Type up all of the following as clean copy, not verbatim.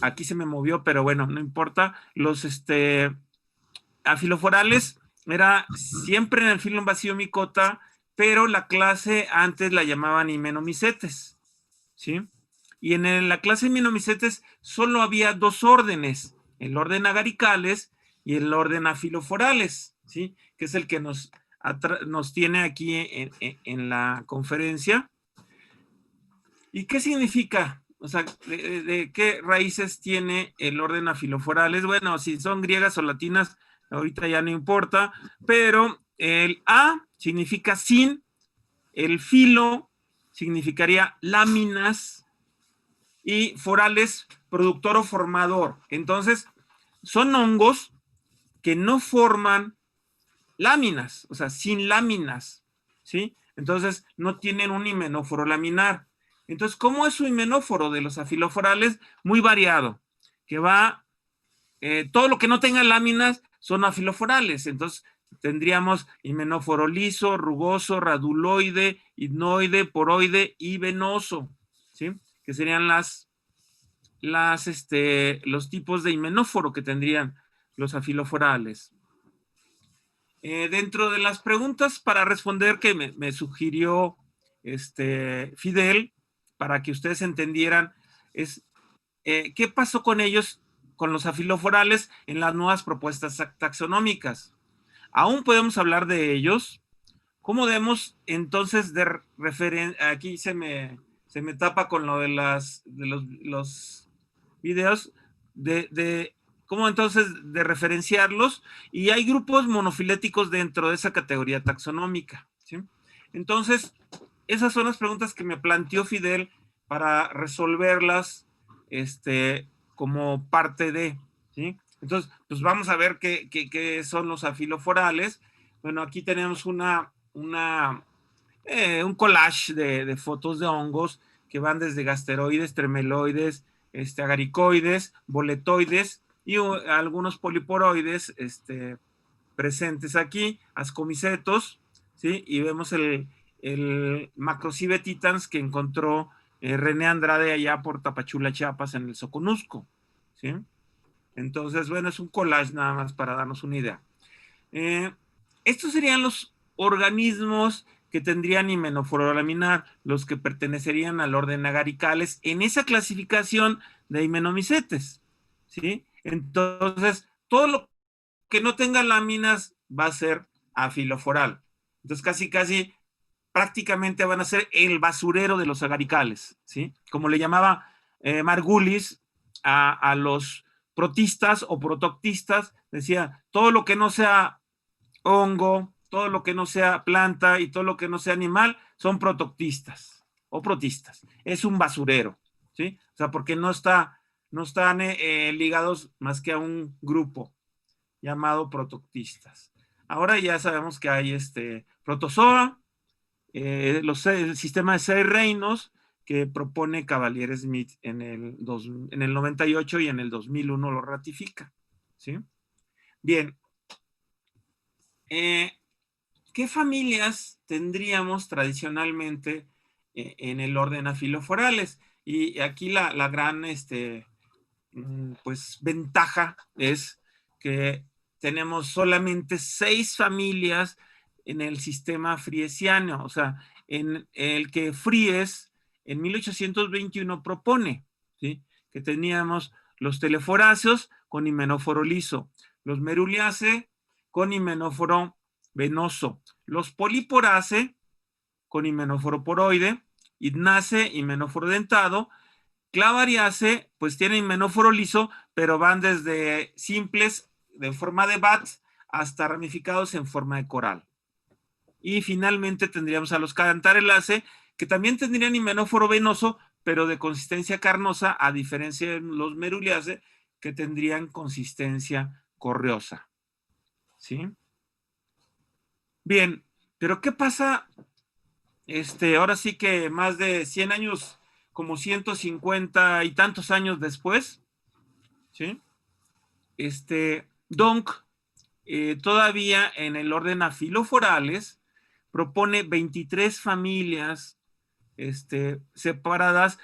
aquí se me movió, pero bueno, no importa. Los afiloforales era siempre en el filum vacío micota, pero la clase antes la llamaban Hymenomycetes, ¿sí? Y en la clase Hymenomycetes solo había dos órdenes, el orden agaricales y el orden afiloforales, ¿sí? Que es el que nos tiene aquí en la conferencia. ¿Y qué significa? O sea, ¿de qué raíces tiene el orden afiloforales? Bueno, si son griegas o latinas, ahorita ya no importa, pero el A significa sin, el filo significaría láminas y forales, productor o formador. Entonces, son hongos que no forman láminas, o sea, sin láminas, ¿sí? Entonces, no tienen un himenóforo laminar. Entonces, ¿cómo es su himenóforo de los afiloforales? Muy variado, que va, todo lo que no tenga láminas son afiloforales. Entonces, tendríamos himenóforo liso, rugoso, raduloide, hipnoide, poroide y venoso, ¿sí? Que serían los tipos de himenóforo que tendrían los afiloforales. Dentro de las preguntas para responder que me sugirió Fidel, para que ustedes entendieran, es ¿qué pasó con ellos, con los afiloforales, en las nuevas propuestas taxonómicas? Aún podemos hablar de ellos. ¿Cómo debemos entonces de aquí se me tapa con lo de los videos de cómo entonces de referenciarlos? Y hay grupos monofiléticos dentro de esa categoría taxonómica, ¿sí? Entonces, esas son las preguntas que me planteó Fidel para resolverlas como parte de, ¿sí? Entonces, pues vamos a ver qué son los afiloforales. Bueno, aquí tenemos un collage de fotos de hongos que van desde gasteroides, tremeloides, agaricoides, boletoides y algunos poliporoides presentes aquí, ascomicetos, ¿sí? Y vemos el Macrocibe titans que encontró René Andrade allá por Tapachula, Chiapas, en el Soconusco, ¿sí? Entonces, bueno, es un collage nada más para darnos una idea. Estos serían los organismos que tendrían himenóforo laminar, los que pertenecerían al orden agaricales en esa clasificación de Hymenomycetes, ¿sí? Entonces, todo lo que no tenga láminas va a ser afiloforal. Entonces, casi prácticamente van a ser el basurero de los agaricales, ¿sí? Como le llamaba Margulis a los protistas o protoctistas, decía, todo lo que no sea hongo, todo lo que no sea planta y todo lo que no sea animal son protoctistas o protistas. Es un basurero, ¿sí? O sea, porque no están ligados más que a un grupo llamado protoctistas. Ahora ya sabemos que hay protozoa, el sistema de 6 reinos que propone Cavalier Smith en el 98 y en el 2001 lo ratifica, ¿sí? Bien, ¿qué familias tendríamos tradicionalmente en el orden afiloforales? Y aquí la gran pues, ventaja es que tenemos solamente 6 familias en el sistema friesiano, o sea, en el que Fries en 1821 propone, ¿sí? Que teníamos los teleforáceos con himenóforo liso, los meruliaceae con himenóforo venoso, los poliporaceae con himenóforo poroide, idnaceae himenóforo dentado, Clavariaceae, pues tienen himenóforo liso, pero van desde simples de forma de bat hasta ramificados en forma de coral. Y finalmente tendríamos a los Cantarelaceae, que también tendrían himenóforo venoso, pero de consistencia carnosa, a diferencia de los Meruliaceae, que tendrían consistencia correosa, ¿sí? Bien, pero ¿qué pasa? Ahora sí que más de 100 años, como 150 y tantos años después, ¿sí? Donk, todavía en el orden afiloforales, propone 23 familias separadas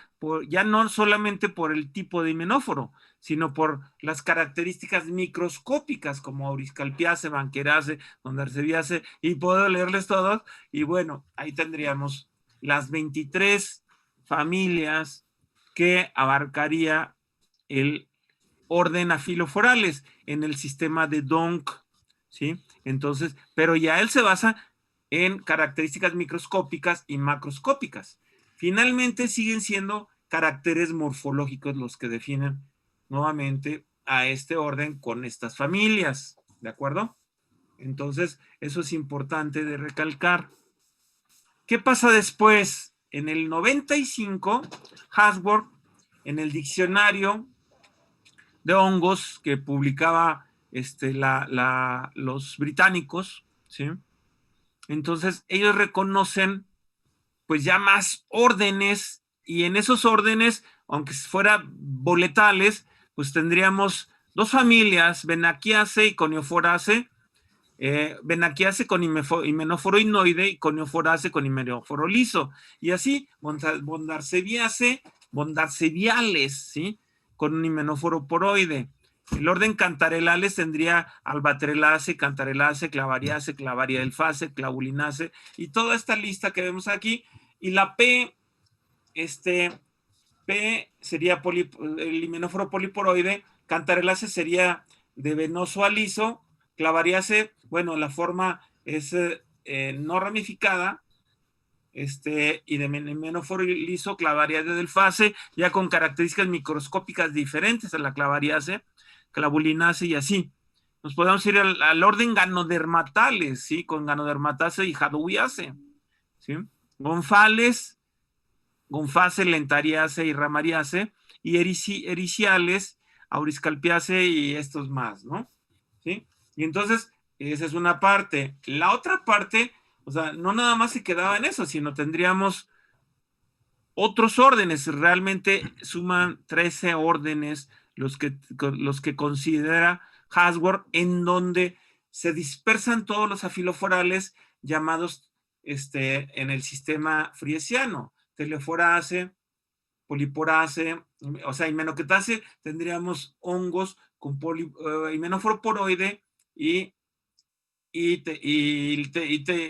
ya no solamente por el tipo de himenóforo, sino por las características microscópicas como Auriscalpiaceae, Banqueraceae, Gondarceviaceae, y puedo leerles todos, y bueno, ahí tendríamos las 23 familias que abarcaría el orden Aphilophorales en el sistema de Donk, ¿sí? Entonces, pero ya él se basa en características microscópicas y macroscópicas. Finalmente siguen siendo caracteres morfológicos los que definen nuevamente a este orden con estas familias, ¿de acuerdo? Entonces, eso es importante de recalcar. ¿Qué pasa después? En el 95, Hasworth, en el diccionario de hongos que publicaba los británicos, ¿sí? Entonces, ellos reconocen pues ya más órdenes, y en esos órdenes, aunque fuera boletales, pues tendríamos dos familias, Benachiaceae y Conioforaceae, Benachiaceae con himenóforo hinoide y Conioforaceae con himenóforo liso, y así Bondarceviaceae, Bondarceviales, ¿sí? Con un himenóforo poroide. El orden Cantarellales tendría Albatrelaceae, Cantarellacea, Clavariaceae, Clavariadelphaceae, Clavulinaceae, y toda esta lista que vemos aquí. Y la P, P sería el himenóforo poliporoide, Cantarellacea sería de venoso a liso, Clavariaceae, bueno, la forma es no ramificada, y de himenóforo liso, Clavariadelphaceae, ya con características microscópicas diferentes a la Clavariaceae, Clavulinaceae y así. Nos podemos ir al orden Ganodermatales, ¿sí? Con Ganodermataceae y Jadoviaceae, ¿sí? Gonfales, Gonfaceae, Lentariaceae y Ramariaceae, y ericiales, Auriscalpiaceae y estos más, ¿no? ¿Sí? Y entonces, esa es una parte. La otra parte, o sea, no nada más se quedaba en eso, sino tendríamos otros órdenes. Realmente suman 13 órdenes los que considera Hasworth, en donde se dispersan todos los afiloforales llamados en el sistema friesiano. Teleforaceae, Poliporaceae, o sea, Hymenocetaceae, tendríamos hongos con himenóforo poroide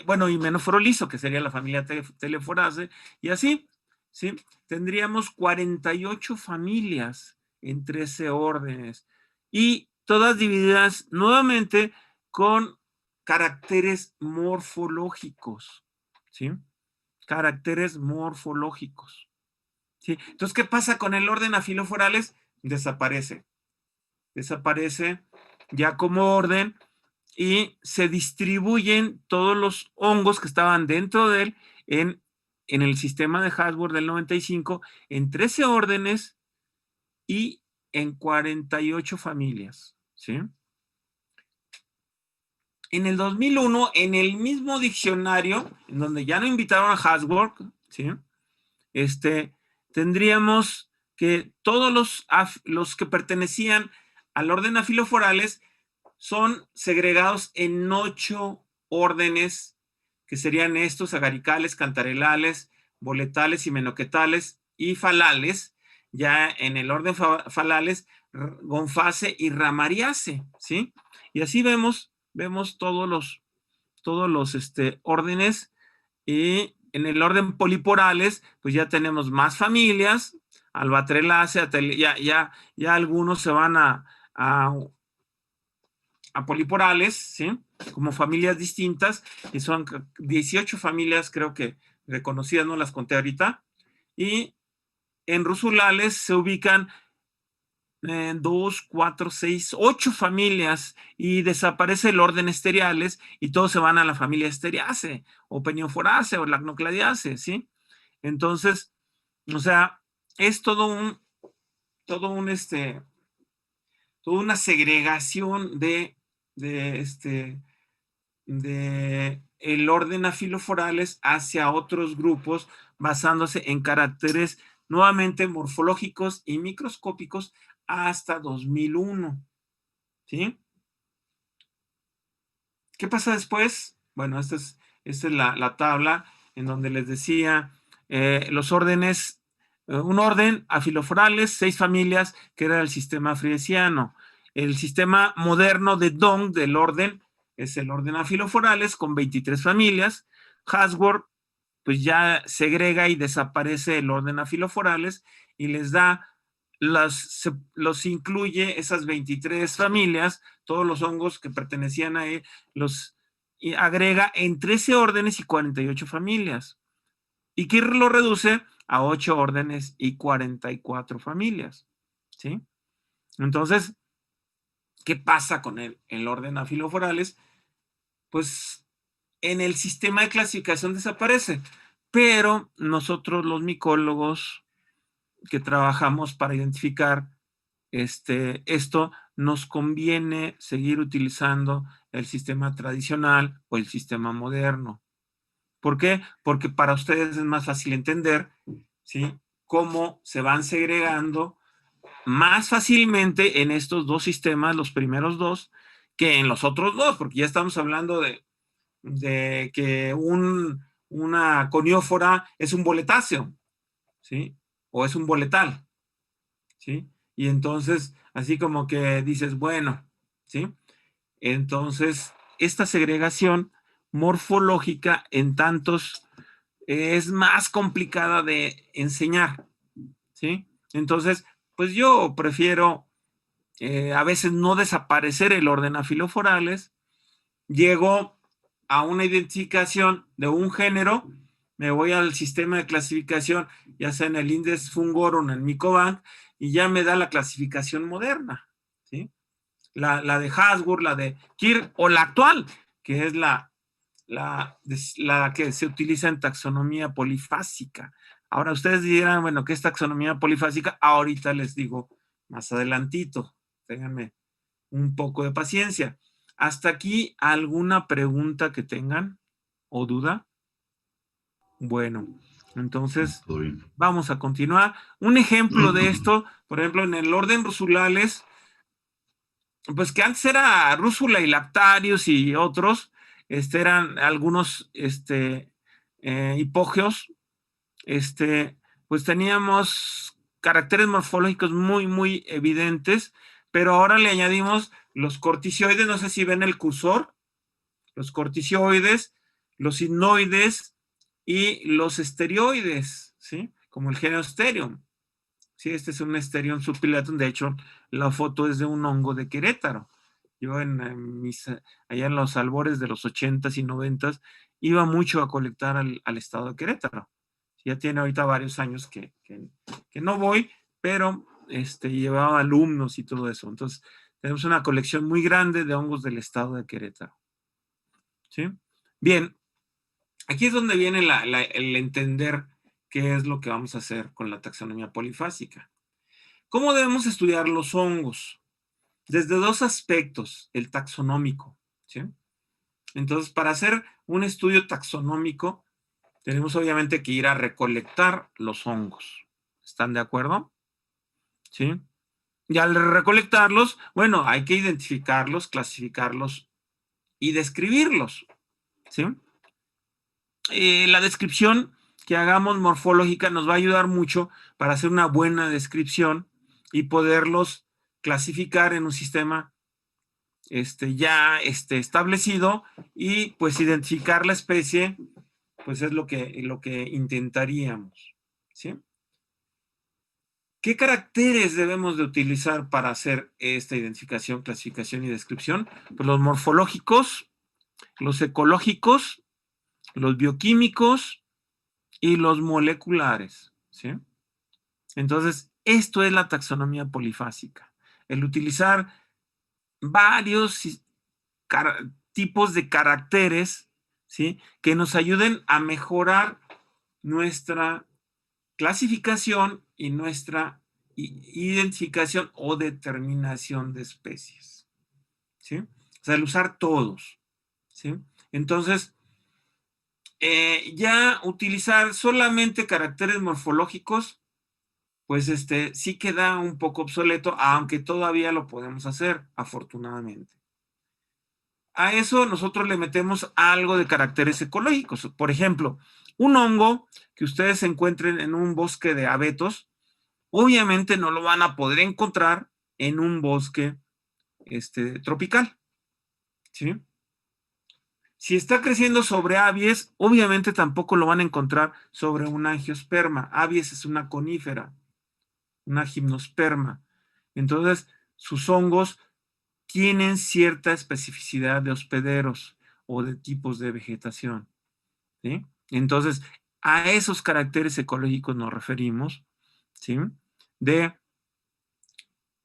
bueno, himenóforo liso, que sería la familia Teleforaceae, y así, ¿sí? Tendríamos 48 familias en 13 órdenes, y todas divididas nuevamente con caracteres morfológicos, ¿sí? Caracteres morfológicos, ¿sí? Entonces, ¿qué pasa con el orden Aphilophorales? Desaparece ya como orden, y se distribuyen todos los hongos que estaban dentro de él en el sistema de Hasworth del 95 en 13 órdenes y en 48 familias, ¿sí? En el 2001, en el mismo diccionario, en donde ya no invitaron a Hasworth, ¿sí? Tendríamos que todos los que pertenecían al orden Aphilophorales son segregados en 8 órdenes, que serían estos: agaricales, cantarellales, boletales, himenoquetales y falales. Ya en el orden falales, Gonfaceae y Ramariaceae, ¿sí? Y así vemos todos los órdenes. Y en el orden poliporales, pues ya tenemos más familias, Albatrelaceae, ya algunos se van a poliporales, ¿sí? Como familias distintas, y son 18 familias, creo que reconocidas, no las conté ahorita, y en rusulales se ubican 2, 4, 6, 8 familias, y desaparece el orden Esteriales y todos se van a la familia Esteriaceae o Penioforaceae o Lacnocladiaceae, ¿sí? Entonces, o sea, es toda una segregación de el orden Aphilophorales hacia otros grupos, basándose en caracteres nuevamente morfológicos y microscópicos hasta 2001, ¿sí? ¿Qué pasa después? Bueno, esta es la tabla en donde les decía los órdenes un orden, Aphilophorales, 6 familias, que era el sistema friesiano. El sistema moderno de Dong del orden es el orden Aphilophorales con 23 familias. Hasworth pues ya segrega y desaparece el orden Aphilophorales y les da los incluye esas 23 familias, todos los hongos que pertenecían a él, los y agrega en 13 órdenes y 48 familias. Y Kirk lo reduce a 8 órdenes y 44 familias. ¿Sí? Entonces, ¿qué pasa con el orden Aphilophorales? Pues en el sistema de clasificación desaparece, pero nosotros los micólogos que trabajamos para identificar esto, nos conviene seguir utilizando el sistema tradicional o el sistema moderno. ¿Por qué? Porque para ustedes es más fácil entender, ¿sí?, cómo se van segregando más fácilmente en estos dos sistemas, los primeros dos, que en los otros dos, porque ya estamos hablando de que una coniófora es un boletáceo, ¿sí? O es un boletal, ¿sí? Y entonces, así como que dices, bueno, ¿sí? Entonces, esta segregación morfológica en tantos es más complicada de enseñar, ¿sí? Entonces, pues yo prefiero a veces no desaparecer el orden Aphilophorales, llego a una identificación de un género, me voy al sistema de clasificación, ya sea en el Index Fungorum, en el Mycobank, y ya me da la clasificación moderna, ¿sí? La de Hasworth, la de Kirk, o la actual, que es la que se utiliza en taxonomía polifásica. Ahora ustedes dirán, bueno, ¿qué es taxonomía polifásica? Ahorita les digo más adelantito. Ténganme un poco de paciencia. ¿Hasta aquí alguna pregunta que tengan o duda? Bueno, entonces vamos a continuar. Un ejemplo de esto, por ejemplo, en el orden Rusulales, pues que antes era Rúsula y Lactarius y otros, eran algunos hipogeos, pues teníamos caracteres morfológicos muy, muy evidentes, pero ahora le añadimos los corticioides, no sé si ven el cursor, los corticioides, los sinoides y los esteroides, ¿sí? Como el Geniosporium. Sí, este es un Asterion subpilatum. De hecho, la foto es de un hongo de Querétaro. Yo allá en los albores de los 80s y 90s iba mucho a colectar al estado de Querétaro. Ya tiene ahorita varios años que no voy, pero llevaba alumnos y todo eso. Entonces, tenemos una colección muy grande de hongos del estado de Querétaro. ¿Sí? Bien, aquí es donde viene el entender qué es lo que vamos a hacer con la taxonomía polifásica. ¿Cómo debemos estudiar los hongos? Desde dos aspectos, el taxonómico, ¿sí? Entonces, para hacer un estudio taxonómico, tenemos obviamente que ir a recolectar los hongos. ¿Están de acuerdo? ¿Sí? Y al recolectarlos, bueno, hay que identificarlos, clasificarlos y describirlos, ¿sí? La descripción que hagamos morfológica nos va a ayudar mucho para hacer una buena descripción y poderlos clasificar en un sistema ya establecido y pues identificar la especie, pues es lo que intentaríamos, ¿sí? ¿Qué caracteres debemos de utilizar para hacer esta identificación, clasificación y descripción? Pues los morfológicos, los ecológicos, los bioquímicos y los moleculares, ¿sí? Entonces, esto es la taxonomía polifásica. El utilizar varios tipos de caracteres, ¿sí?, que nos ayuden a mejorar nuestra clasificación y nuestra identificación o determinación de especies, ¿sí? O sea, el usar todos, ¿sí? Entonces, ya utilizar solamente caracteres morfológicos, pues sí queda un poco obsoleto, aunque todavía lo podemos hacer, afortunadamente. a eso nosotros le metemos algo de caracteres ecológicos. Por ejemplo, un hongo que ustedes encuentren en un bosque de abetos, obviamente no lo van a poder encontrar en un bosque tropical, ¿sí? Si está creciendo sobre abies, obviamente tampoco lo van a encontrar sobre una angiosperma. Abies es una conífera, una gimnosperma. Entonces, sus hongos tienen cierta especificidad de hospederos o de tipos de vegetación, ¿sí? Entonces, a esos caracteres ecológicos nos referimos, ¿sí? De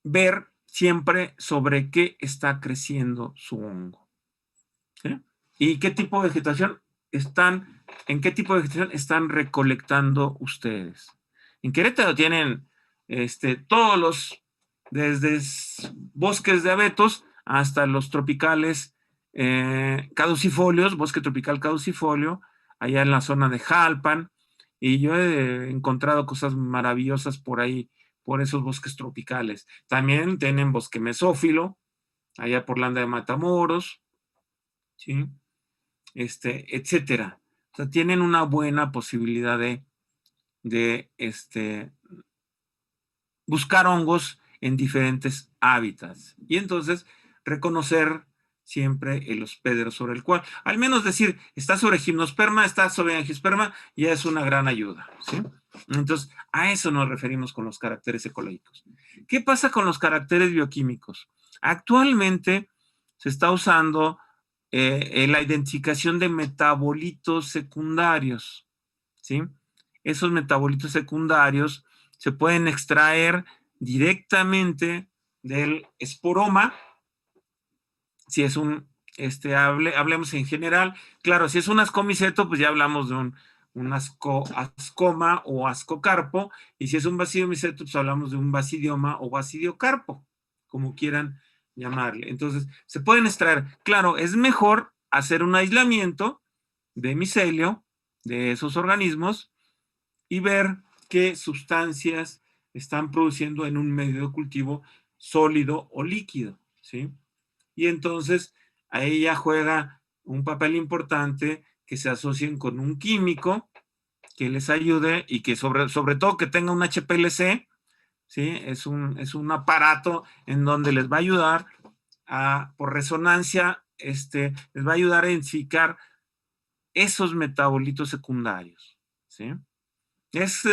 ver siempre sobre qué está creciendo su hongo, ¿sí? Y qué tipo de vegetación en qué tipo de vegetación están recolectando ustedes. En Querétaro tienen todos los, desde bosques de abetos hasta los tropicales caducifolios, bosque tropical caducifolio, allá en la zona de Jalpan, y yo he encontrado cosas maravillosas por ahí, por esos bosques tropicales. También tienen bosque mesófilo, allá por Landa de Matamoros, ¿sí? Etcétera. O sea, tienen una buena posibilidad de buscar hongos en diferentes hábitats. Y entonces reconocer siempre el hospedero sobre el cual, al menos decir, está sobre gimnosperma, está sobre angiosperma, ya es una gran ayuda, ¿sí? Entonces, a eso nos referimos con los caracteres ecológicos. ¿Qué pasa con los caracteres bioquímicos? Actualmente se está usando la identificación de metabolitos secundarios, ¿sí? Esos metabolitos secundarios se pueden extraer directamente del esporoma, si es hablemos en general. Claro, si es un ascomiceto, pues ya hablamos de un ascoma o ascocarpo, y si es un basidiomiceto, pues hablamos de un basidioma o basidiocarpo, como quieran llamarle. Entonces, se pueden extraer. Claro, es mejor hacer un aislamiento de micelio de esos organismos y ver qué sustancias están produciendo en un medio de cultivo sólido o líquido, ¿sí? Y entonces ahí ya juega un papel importante que se asocien con un químico que les ayude y que sobre todo que tenga un HPLC, ¿sí? Es un aparato en donde les va a ayudar por resonancia, les va a ayudar a identificar esos metabolitos secundarios, ¿sí? Es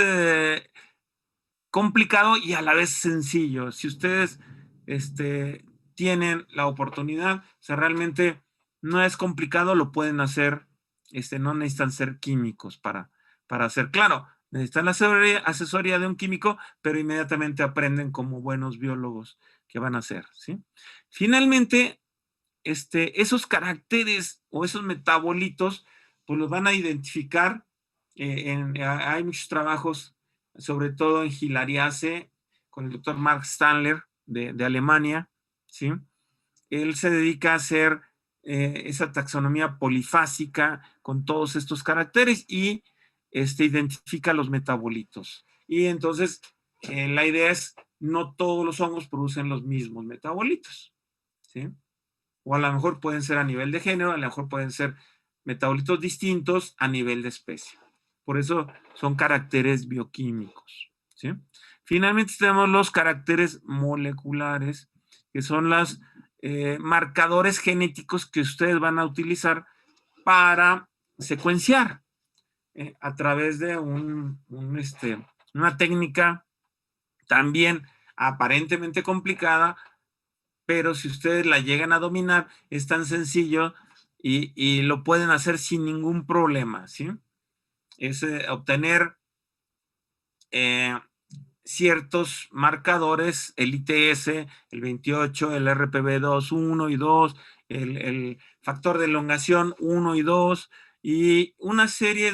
complicado y a la vez sencillo. Si ustedes tienen la oportunidad, o sea, realmente no es complicado, lo pueden hacer, no necesitan ser químicos para hacer. Claro, necesitan la asesoría de un químico, pero inmediatamente aprenden como buenos biólogos que van a hacer, ¿sí? Finalmente, esos caracteres o esos metabolitos, pues los van a identificar. Hay muchos trabajos, sobre todo en Gilariace, con el doctor Mark Standler de Alemania, ¿sí? Él se dedica a hacer esa taxonomía polifásica con todos estos caracteres y identifica los metabolitos. Y entonces, la idea es, no todos los hongos producen los mismos metabolitos, ¿sí? O a lo mejor pueden ser a nivel de género, a lo mejor pueden ser metabolitos distintos a nivel de especie. Por eso son caracteres bioquímicos, ¿sí? Finalmente tenemos los caracteres moleculares, que son los marcadores genéticos que ustedes van a utilizar para secuenciar a través de una técnica también aparentemente complicada, pero si ustedes la llegan a dominar, es tan sencillo y lo pueden hacer sin ningún problema, ¿sí? Es obtener ciertos marcadores, el ITS, el 28, el RPB2, 1 y 2, el factor de elongación 1 y 2, y una serie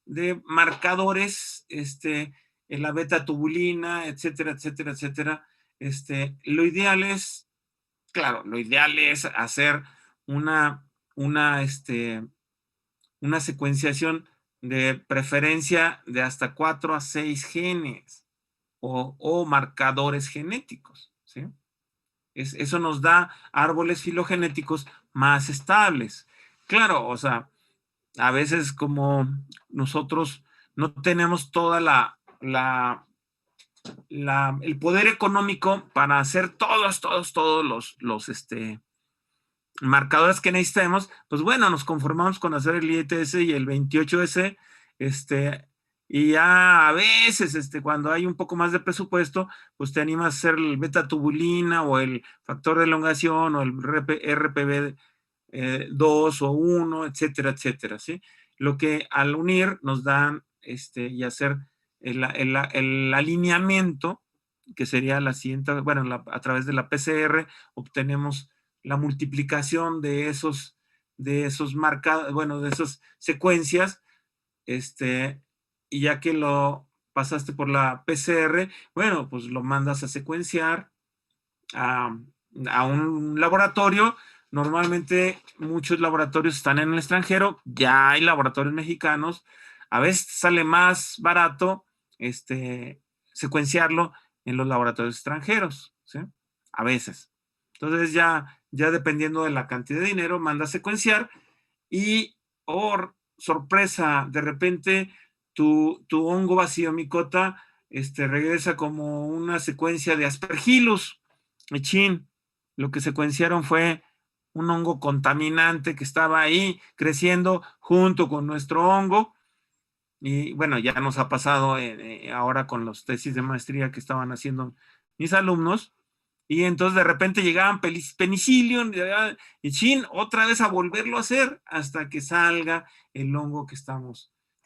de marcadores, la beta tubulina, etcétera, etcétera, etcétera. Lo ideal es, claro, lo ideal es hacer una, una, una secuenciación de preferencia de hasta 4 a 6 genes o marcadores genéticos, ¿sí? Eso nos da árboles filogenéticos más estables. Claro, o sea, a veces como nosotros no tenemos toda el poder económico para hacer todos los marcadores que necesitemos, pues bueno, nos conformamos con hacer el IETS y el 28S, y ya a veces, cuando hay un poco más de presupuesto, pues te animas a hacer el beta-tubulina o el factor de elongación o el RPB 2 o 1, etcétera, etcétera, ¿sí? Lo que al unir nos dan y hacer el alineamiento, que sería la siguiente, bueno, a través de la PCR obtenemos la multiplicación de esos marcados, bueno, de esas secuencias, y ya que lo pasaste por la PCR, bueno, pues lo mandas a secuenciar a, a un laboratorio. Normalmente muchos laboratorios están en el extranjero, ya hay laboratorios mexicanos, a veces sale más barato secuenciarlo en los laboratorios extranjeros, ¿sí? A veces. Entonces ya dependiendo de la cantidad de dinero, manda a secuenciar y, oh, sorpresa, de repente tu hongo vacío micota regresa como una secuencia de Aspergillus. Chin, lo que secuenciaron fue un hongo contaminante que estaba ahí creciendo junto con nuestro hongo. Y bueno, ya nos ha pasado ahora con los tesis de maestría que estaban haciendo mis alumnos. Y entonces de repente llegaban penicillium y chin, otra vez a volverlo a hacer hasta que salga el hongo que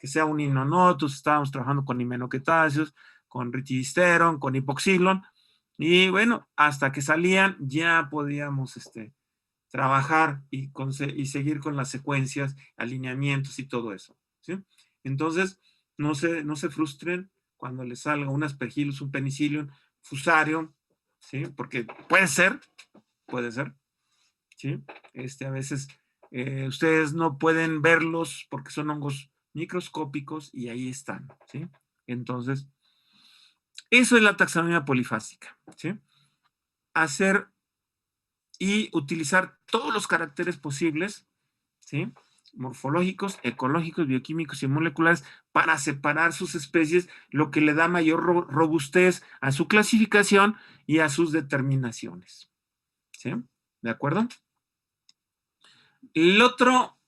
sea un Inonotus. Estábamos trabajando con himenoquetáceos, con Richidisteron, con hipoxilon. Y bueno, hasta que salían ya podíamos trabajar y seguir con las secuencias, alineamientos y todo eso, ¿sí? Entonces, no se frustren cuando les salga un Aspergillus, un Penicillium, Fusarium, ¿sí? Porque puede ser, ¿sí? A veces ustedes no pueden verlos porque son hongos microscópicos y ahí están, ¿sí? Entonces, eso es la taxonomía polifásica, ¿sí? Hacer y utilizar todos los caracteres posibles, ¿sí? Morfológicos, ecológicos, bioquímicos y moleculares para separar sus especies, lo que le da mayor robustez a su clasificación y a sus determinaciones, ¿sí? ¿De acuerdo? El otro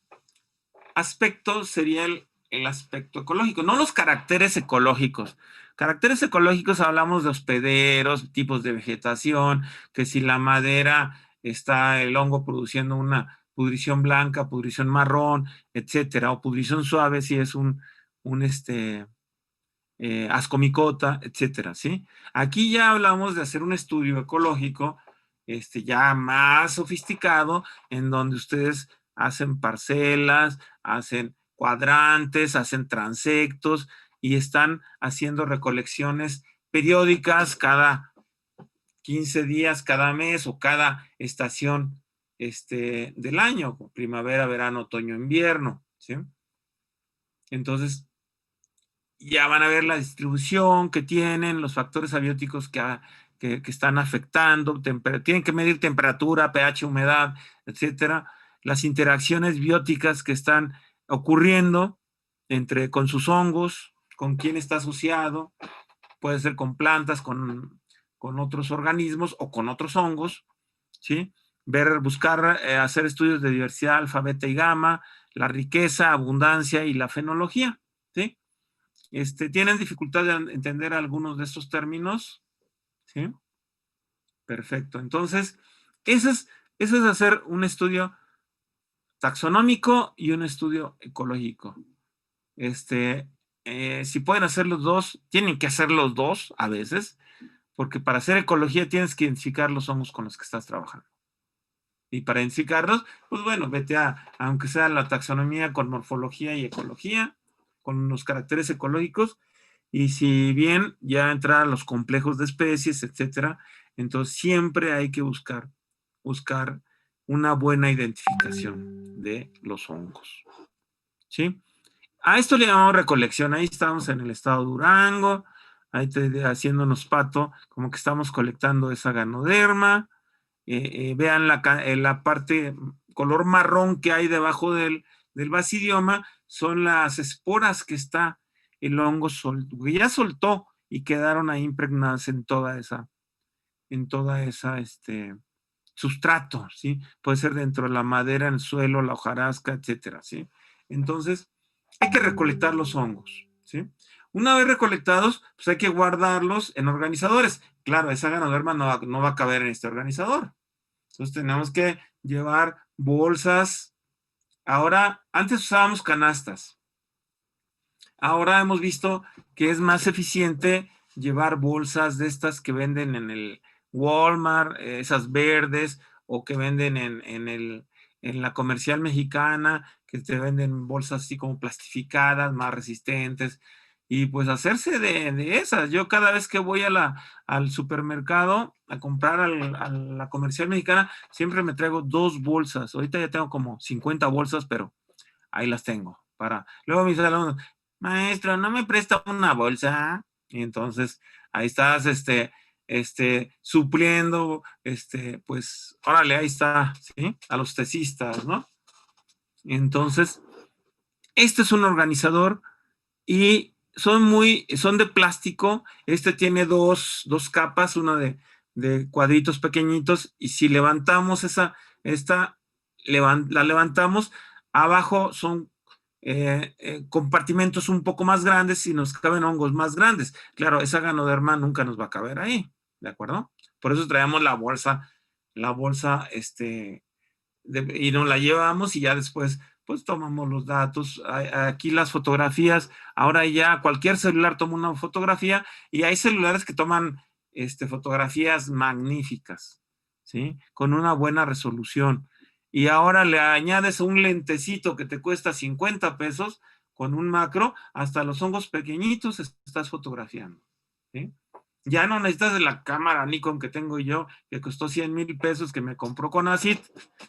aspecto sería el aspecto ecológico, no los caracteres ecológicos. Caracteres ecológicos hablamos de hospederos, tipos de vegetación, que si la madera está el hongo produciendo una pudrición blanca, pudrición marrón, etcétera, o pudrición suave si es un ascomicota, etcétera, ¿sí? Aquí ya hablamos de hacer un estudio ecológico, ya más sofisticado, en donde ustedes hacen parcelas, hacen cuadrantes, hacen transectos y están haciendo recolecciones periódicas cada 15 días, cada mes o cada estación del año, primavera, verano, otoño, invierno, ¿sí? Entonces, ya van a ver la distribución que tienen, los factores abióticos que están afectando, tienen que medir temperatura, pH, humedad, etcétera, las interacciones bióticas que están ocurriendo con sus hongos, con quién está asociado, puede ser con plantas, con otros organismos o con otros hongos, ¿sí? Buscar, hacer estudios de diversidad alfa, beta y gamma, la riqueza, abundancia y la fenología, ¿sí? ¿Tienen dificultad de entender algunos de estos términos? ¿Sí? Perfecto. Entonces, eso es hacer un estudio taxonómico y un estudio ecológico. Si pueden hacer los dos, tienen que hacer los dos a veces, porque para hacer ecología tienes que identificar los hongos con los que estás trabajando. Y para identificarlos, pues bueno, vete aunque sea la taxonomía con morfología y ecología, con los caracteres ecológicos, y si bien ya entrar a los complejos de especies, etcétera, entonces siempre hay que buscar una buena identificación de los hongos, ¿sí? A esto le llamamos recolección. Ahí estamos en el estado de Durango, ahí haciéndonos pato, como que estamos colectando esa ganoderma. Vean la parte color marrón que hay debajo del basidioma son las esporas que está el hongo que ya soltó y quedaron ahí impregnadas en toda esa sustrato, ¿sí? Puede ser dentro de la madera, en el suelo, la hojarasca, etcétera, ¿sí? Entonces, hay que recolectar los hongos, ¿sí? Una vez recolectados, pues hay que guardarlos en organizadores. Claro, esa ganoderma no va a caber en este organizador. Entonces tenemos que llevar bolsas. Ahora, antes usábamos canastas. Ahora hemos visto que es más eficiente llevar bolsas de estas que venden en el Walmart, esas verdes, o que venden en la comercial mexicana, que te venden bolsas así como plastificadas, más resistentes, y pues hacerse de esas. Yo cada vez que voy al supermercado a comprar a la comercial mexicana, siempre me traigo 2 bolsas. Ahorita ya tengo como 50 bolsas, pero ahí las tengo. Luego mis alumnos, maestro, ¿no me presta una bolsa? Y entonces ahí estás, supliendo, pues, órale, ahí está, ¿sí? A los tesistas, ¿no? Entonces, este es un organizador y son de plástico. Este tiene dos capas, una de cuadritos pequeñitos, y si levantamos la levantamos, abajo son compartimentos un poco más grandes y nos caben hongos más grandes. Claro, esa ganoderma nunca nos va a caber ahí, ¿de acuerdo? Por eso traemos la bolsa, y nos la llevamos y ya después pues tomamos los datos. Aquí las fotografías, ahora ya cualquier celular toma una fotografía y hay celulares que toman fotografías magníficas, ¿sí? Con una buena resolución. Y ahora le añades un lentecito que te cuesta 50 pesos con un macro, hasta los hongos pequeñitos estás fotografiando, ¿sí? Ya no necesitas de la cámara Nikon que tengo yo, que costó 100,000 pesos, que me compró Conacit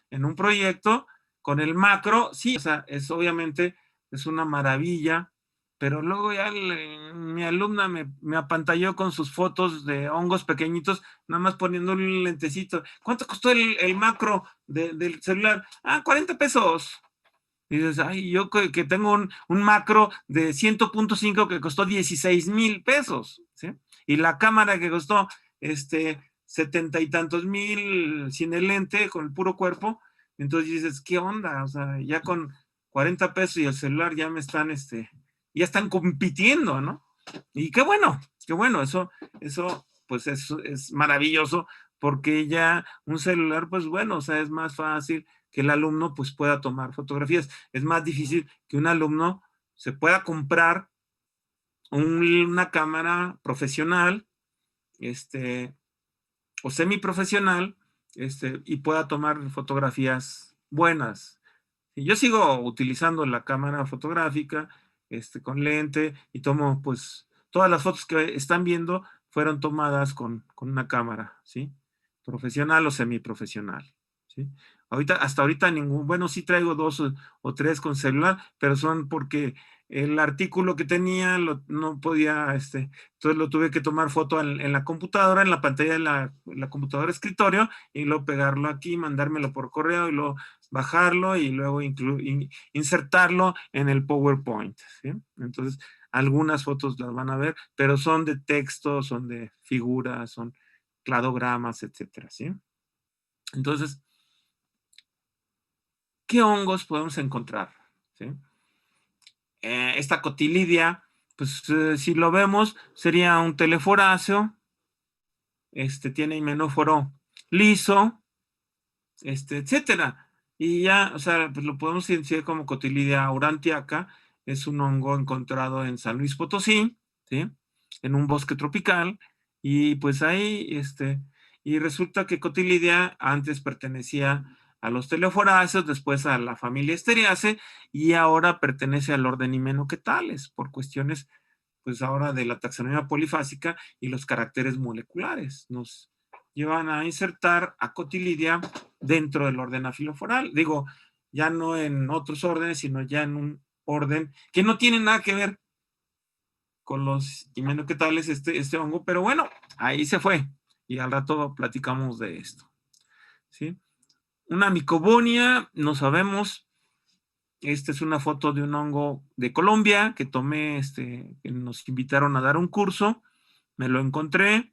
en un proyecto, con el macro, sí, o sea, obviamente es una maravilla, pero luego ya mi alumna me apantalló con sus fotos de hongos pequeñitos, nada más poniendo un lentecito. ¿Cuánto costó el macro del celular? 40 pesos. Y dices, ay, yo que tengo un macro de 100.5 que costó 16,000 pesos, ¿sí? Y la cámara que costó 70 y tantos mil sin el lente, con el puro cuerpo. Entonces dices, ¿qué onda? O sea, ya con 40 pesos y el celular ya me están, ya están compitiendo, ¿no? Y qué bueno, eso pues es maravilloso, porque ya un celular, pues bueno, o sea, es más fácil que el alumno pues pueda tomar fotografías. Es más difícil que un alumno se pueda comprar una cámara profesional, o semiprofesional, y pueda tomar fotografías buenas. Y yo sigo utilizando la cámara fotográfica, con lente, y tomo, pues, todas las fotos que están viendo fueron tomadas con una cámara, ¿sí? Profesional o semiprofesional, ¿sí? Hasta ahorita bueno, sí traigo 2 o 3 con celular, pero son porque el artículo que tenía no podía, entonces lo tuve que tomar foto en la computadora, en la pantalla de la computadora escritorio, y luego pegarlo aquí, mandármelo por correo, y luego bajarlo, y luego insertarlo en el PowerPoint, ¿sí? Entonces, algunas fotos las van a ver, pero son de texto, son de figuras, son cladogramas, etcétera, ¿sí? Entonces, ¿qué hongos podemos encontrar? ¿Sí? Esta cotilidia, pues si lo vemos, sería un teleforáceo, tiene himenóforo liso, etcétera. Y ya, o sea, pues lo podemos identificar como Cotilidia aurantiaca. Es un hongo encontrado en San Luis Potosí, ¿sí? En un bosque tropical. Y pues ahí, y resulta que Cotilidia antes pertenecía a los teleforáceos, después a la familia Esteriaceae, y ahora pertenece al orden Hymenochaetales, por cuestiones, pues ahora de la taxonomía polifásica y los caracteres moleculares. Nos llevan a insertar a Cotilidia dentro del orden afiloforal. Digo, ya no en otros órdenes, sino ya en un orden que no tiene nada que ver con los hymenochaetales, este hongo, pero bueno, ahí se fue. Y al rato platicamos de esto, ¿sí? Una micobonia, no sabemos. Esta es una foto de un hongo de Colombia que tomé, que nos invitaron a dar un curso. Me lo encontré.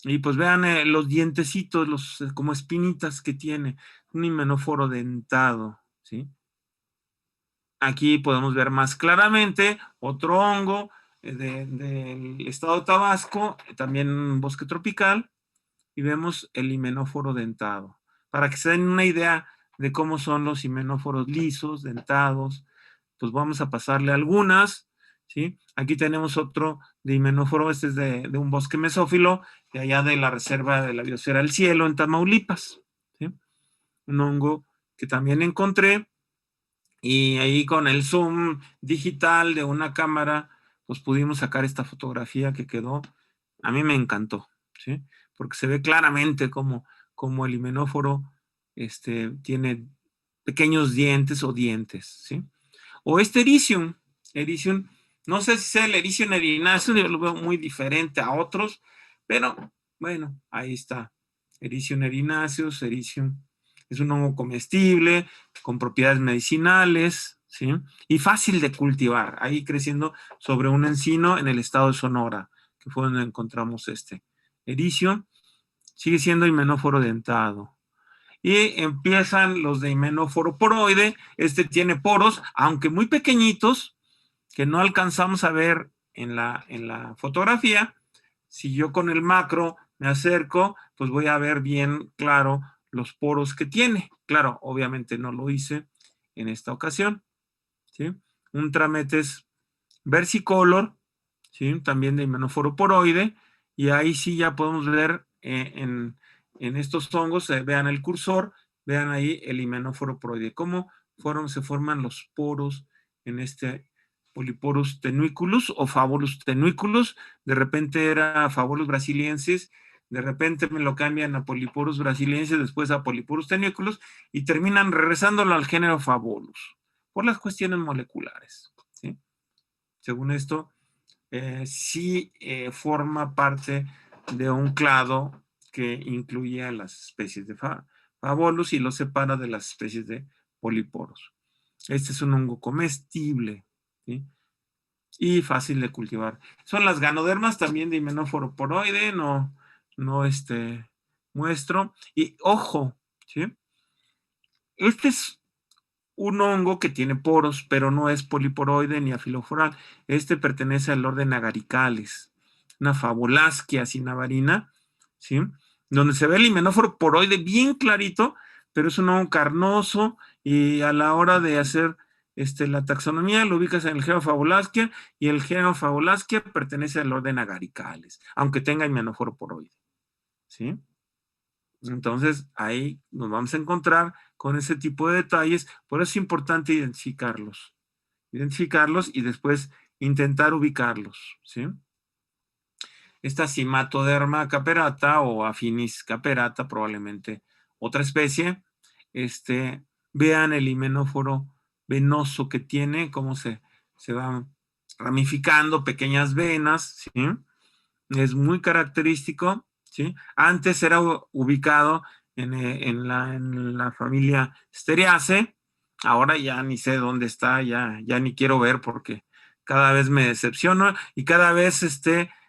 Y pues vean los dientecitos, los como espinitas que tiene. Un himenóforo dentado, ¿sí? Aquí podemos ver más claramente otro hongo del estado de Tabasco, también un bosque tropical, y vemos el himenóforo dentado. Para que se den una idea de cómo son los himenóforos lisos, dentados, pues vamos a pasarle algunas, ¿sí? Aquí tenemos otro de himenóforo, este es de un bosque mesófilo, de allá de la Reserva de la Biosfera del Cielo, en Tamaulipas, ¿sí? Un hongo que también encontré, y ahí con el zoom digital de una cámara, pues pudimos sacar esta fotografía que quedó. A mí me encantó, ¿sí? Porque se ve claramente como el himenóforo tiene pequeños dientes o dientes, ¿sí? O este Ericium, no sé si sea el Ericium erinaceus, yo lo veo muy diferente a otros, pero bueno, ahí está. Ericium erinaceus, Ericium es un hongo comestible, con propiedades medicinales, ¿sí? Y fácil de cultivar, ahí creciendo sobre un encino en el estado de Sonora, que fue donde encontramos este. Ericium sigue siendo himenóforo dentado. Y empiezan los de himenóforo poroide. Este tiene poros, aunque muy pequeñitos, que no alcanzamos a ver en la fotografía. Si yo con el macro me acerco, pues voy a ver bien claro los poros que tiene. Claro, obviamente no lo hice en esta ocasión, ¿sí? Un Trametes versicolor, ¿sí? También de himenóforo poroide, y ahí sí ya podemos ver en estos hongos, vean el cursor, vean ahí el himenóforo poroide, cómo se forman los poros en este Polyporus tenuiculus o Favolus tenuiculus. De repente era Favolus brasiliensis, de repente me lo cambian a Polyporus brasiliensis, después a Polyporus tenuiculus, y terminan regresándolo al género Favolus por las cuestiones moleculares, ¿sí? Según esto, sí forma parte de un clado que incluye a las especies de Favolus y lo separa de las especies de Polyporus. Este es un hongo comestible, ¿sí? Y fácil de cultivar. Son las ganodermas también de himenóforo poroide, no muestro. Y ojo, ¿sí? Este es un hongo que tiene poros, pero no es poliporoide ni afiloforal. Este pertenece al orden Agaricales, una Fabulasquia cinavarina, ¿sí? Donde se ve el himenóforo poroide bien clarito, pero es un hongo carnoso, y a la hora de hacer la taxonomía lo ubicas en el género Fabulasquia, y el género Fabulasquia pertenece al orden Agaricales, aunque tenga himenóforo poroide, ¿sí? Entonces, ahí nos vamos a encontrar con ese tipo de detalles. Por eso es importante identificarlos y después intentar ubicarlos, ¿sí? Esta Cimatoderma caperata o Afinis caperata, probablemente otra especie. Vean el himenóforo venoso que tiene, cómo se va ramificando, pequeñas venas, ¿sí? Es muy característico, ¿sí? Antes era ubicado en la familia Steriaceae, ahora ya ni sé dónde está, ya ni quiero ver porque cada vez me decepciono y cada vez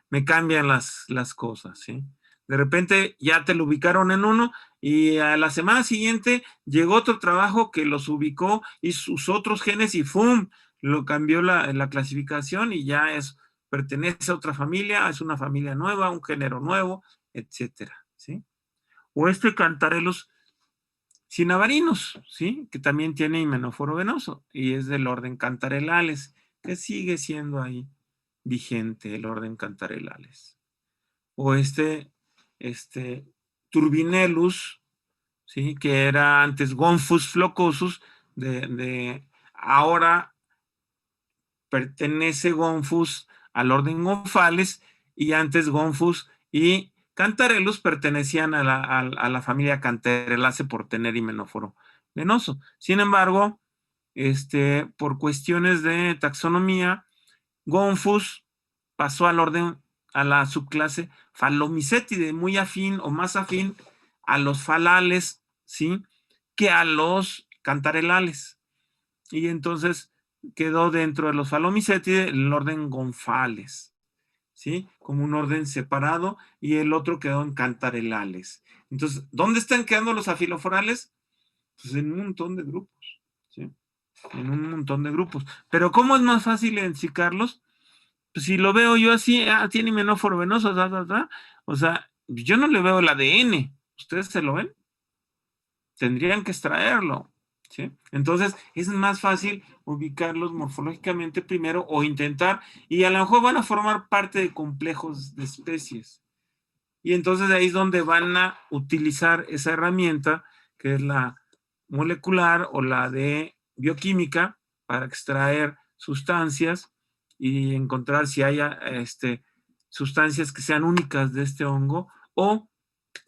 me cambian las cosas, ¿sí? De repente ya te lo ubicaron en uno y a la semana siguiente llegó otro trabajo que los ubicó y sus otros genes y ¡fum! Lo cambió la clasificación y ya pertenece a otra familia, es una familia nueva, un género nuevo, etcétera, ¿sí? O Cantarellus cinnabarinus, ¿sí? Que también tiene himenóforo venoso y es del orden Cantarellales, que sigue siendo ahí vigente el orden Cantarellales. O Turbinellus, ¿sí? Que era antes Gonfus flocosus, ahora pertenece Gonfus al orden Gonfales, y antes Gonfus y Cantarellus pertenecían a la familia Cantarellaceae por tener himenóforo venoso. Sin embargo, por cuestiones de taxonomía, Gonfus pasó al orden, a la subclase Phalomycetidae, muy afín o más afín a los falales, ¿sí? que a los cantarelales. Y entonces quedó dentro de los Phalomycetidae el orden Gonfales, ¿sí? Como un orden separado, y el otro quedó en cantarelales. Entonces, ¿dónde están quedando los afiloforales? Pues en un montón de grupos, ¿sí? En un montón de grupos. Pero ¿cómo es más fácil identificarlos? Pues si lo veo yo así, tiene himenóforo venoso, o sea, yo no le veo el ADN. ¿Ustedes se lo ven? Tendrían que extraerlo, ¿sí? Entonces, es más fácil ubicarlos morfológicamente primero o intentar, y a lo mejor van a formar parte de complejos de especies. Y entonces ahí es donde van a utilizar esa herramienta, que es la molecular o la de bioquímica, para extraer sustancias y encontrar si hay sustancias que sean únicas de este hongo, o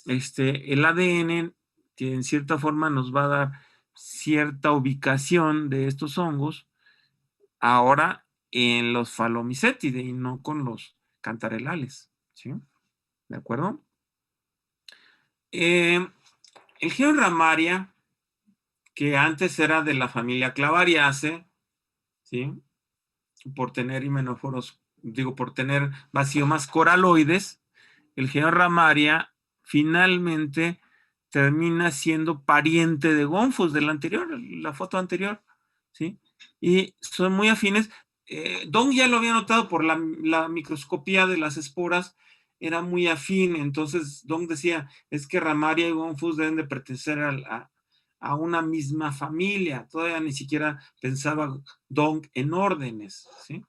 el ADN, que en cierta forma nos va a dar cierta ubicación de estos hongos, ahora en los Phalomycetidae y no con los cantarelales, ¿sí? ¿De acuerdo? El Georramaria, que antes era de la familia Clavariaceae, ¿sí? Por tener himenóforos, digo, por tener vaciomas coraloides, el Georramaria finalmente termina siendo pariente de Gonfus, de la anterior, la foto anterior, ¿sí? Y son muy afines. Dong ya lo había notado por la microscopía de las esporas, era muy afín. Entonces Dong decía, es que Ramaria y Gonfus deben de pertenecer a una misma familia. Todavía ni siquiera pensaba Dong en órdenes, ¿sí?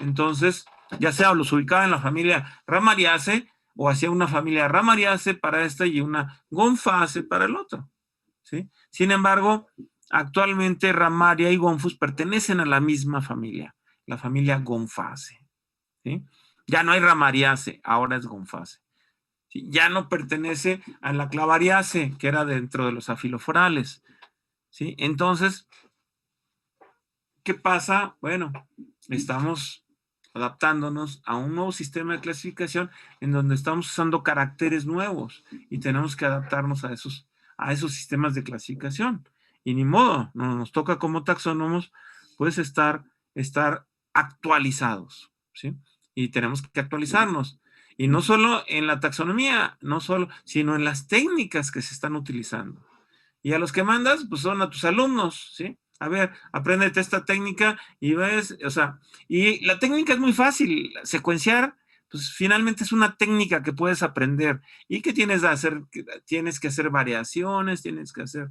Entonces, ya sea los ubicaba en la familia Ramariaceae o hacía una familia Ramariaceae para esta y una Gonfaceae para el otro, ¿sí? Sin embargo, actualmente Ramaria y Gonfus pertenecen a la misma familia, la familia Gonfaceae, ¿sí? Ya no hay Ramariaceae, ahora es Gonfaceae. ¿Sí? Ya no pertenece a la Clavariaceae, que era dentro de los afiloforales, ¿sí? Entonces, ¿qué pasa? Bueno, estamos adaptándonos a un nuevo sistema de clasificación en donde estamos usando caracteres nuevos y tenemos que adaptarnos a esos sistemas de clasificación. Y ni modo, nos toca como taxónomos, pues estar actualizados, ¿sí? Y tenemos que actualizarnos. Y no solo en la taxonomía, no solo, sino en las técnicas que se están utilizando. Y a los que mandas, pues son a tus alumnos, ¿sí? A ver, apréndete esta técnica y ves, o sea, y la técnica es muy fácil, secuenciar, pues finalmente es una técnica que puedes aprender y que tienes que hacer variaciones, tienes que hacer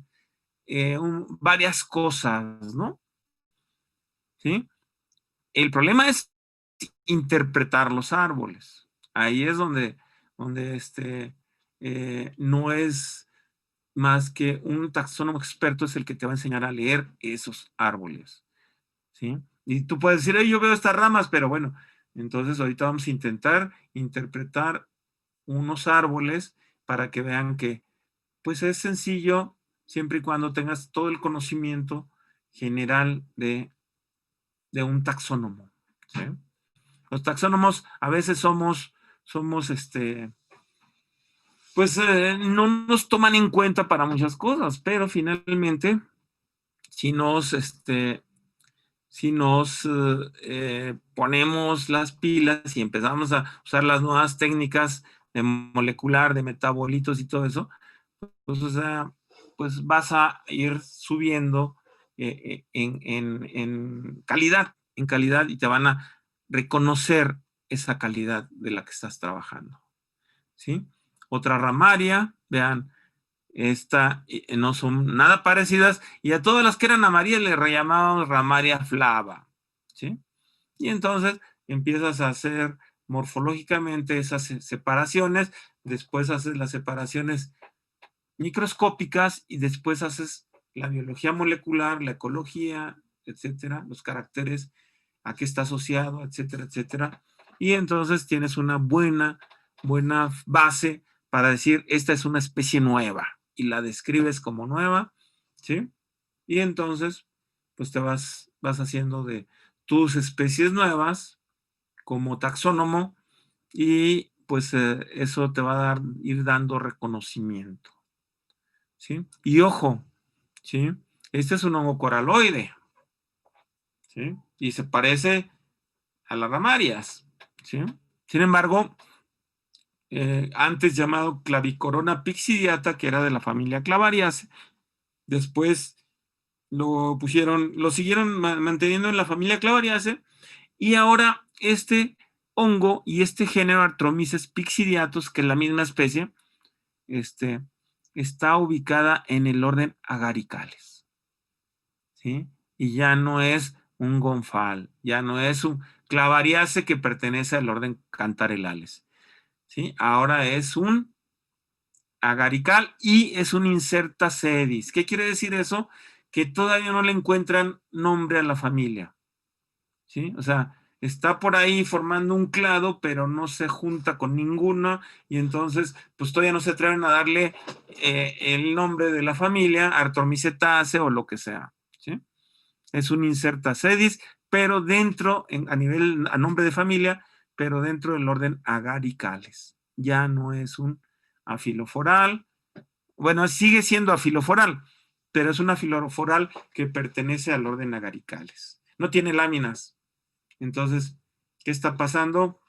varias cosas, ¿no? ¿Sí? El problema es interpretar los árboles. Ahí es donde no es más que un taxónomo experto es el que te va a enseñar a leer esos árboles, ¿sí? Y tú puedes decir, yo veo estas ramas, pero bueno, entonces ahorita vamos a intentar interpretar unos árboles para que vean que, pues es sencillo siempre y cuando tengas todo el conocimiento general de un taxónomo, ¿sí? Los taxónomos a veces somos pues no nos toman en cuenta para muchas cosas, pero finalmente si nos ponemos las pilas y empezamos a usar las nuevas técnicas de molecular, de metabolitos y todo eso, pues, o sea, pues vas a ir subiendo en calidad y te van a reconocer esa calidad de la que estás trabajando, ¿sí? Otra ramaria, vean, no son nada parecidas, y a todas las que eran amarillas le llamábamos ramaria flava, ¿sí? Y entonces empiezas a hacer morfológicamente esas separaciones, después haces las separaciones microscópicas y después haces la biología molecular, la ecología, etcétera, los caracteres, a qué está asociado, etcétera, etcétera. Y entonces tienes una buena base para decir, esta es una especie nueva y la describes como nueva, ¿sí? Y entonces, pues te vas haciendo de tus especies nuevas como taxónomo y pues eso te va a ir dando reconocimiento, ¿sí? Y ojo, ¿sí? Este es un hongo coraloide, ¿sí? Y se parece a las ramarias, ¿sí? Sin embargo, antes llamado Clavicorona pyxidiata, que era de la familia Clavariaceae, después lo siguieron manteniendo en la familia Clavariaceae, y ahora este hongo y este género Artomyces pyxidiatus, que es la misma especie, está ubicada en el orden Agaricales, ¿sí? Y ya no es un gonfal, ya no es un Clavariaceae que pertenece al orden Cantarellales, ¿sí? Ahora es un agarical y es un incerta sedis. ¿Qué quiere decir eso? Que todavía no le encuentran nombre a la familia, ¿sí? O sea, está por ahí formando un clado, pero no se junta con ninguno, y entonces, pues todavía no se atreven a darle el nombre de la familia, Artomycetaceae o lo que sea, ¿sí? Es un incerta sedis, pero dentro, a nombre de familia, pero dentro del orden Agaricales. Ya no es un afiloforal. Bueno, sigue siendo afiloforal, pero es un afiloforal que pertenece al orden Agaricales. No tiene láminas. Entonces, ¿qué está pasando?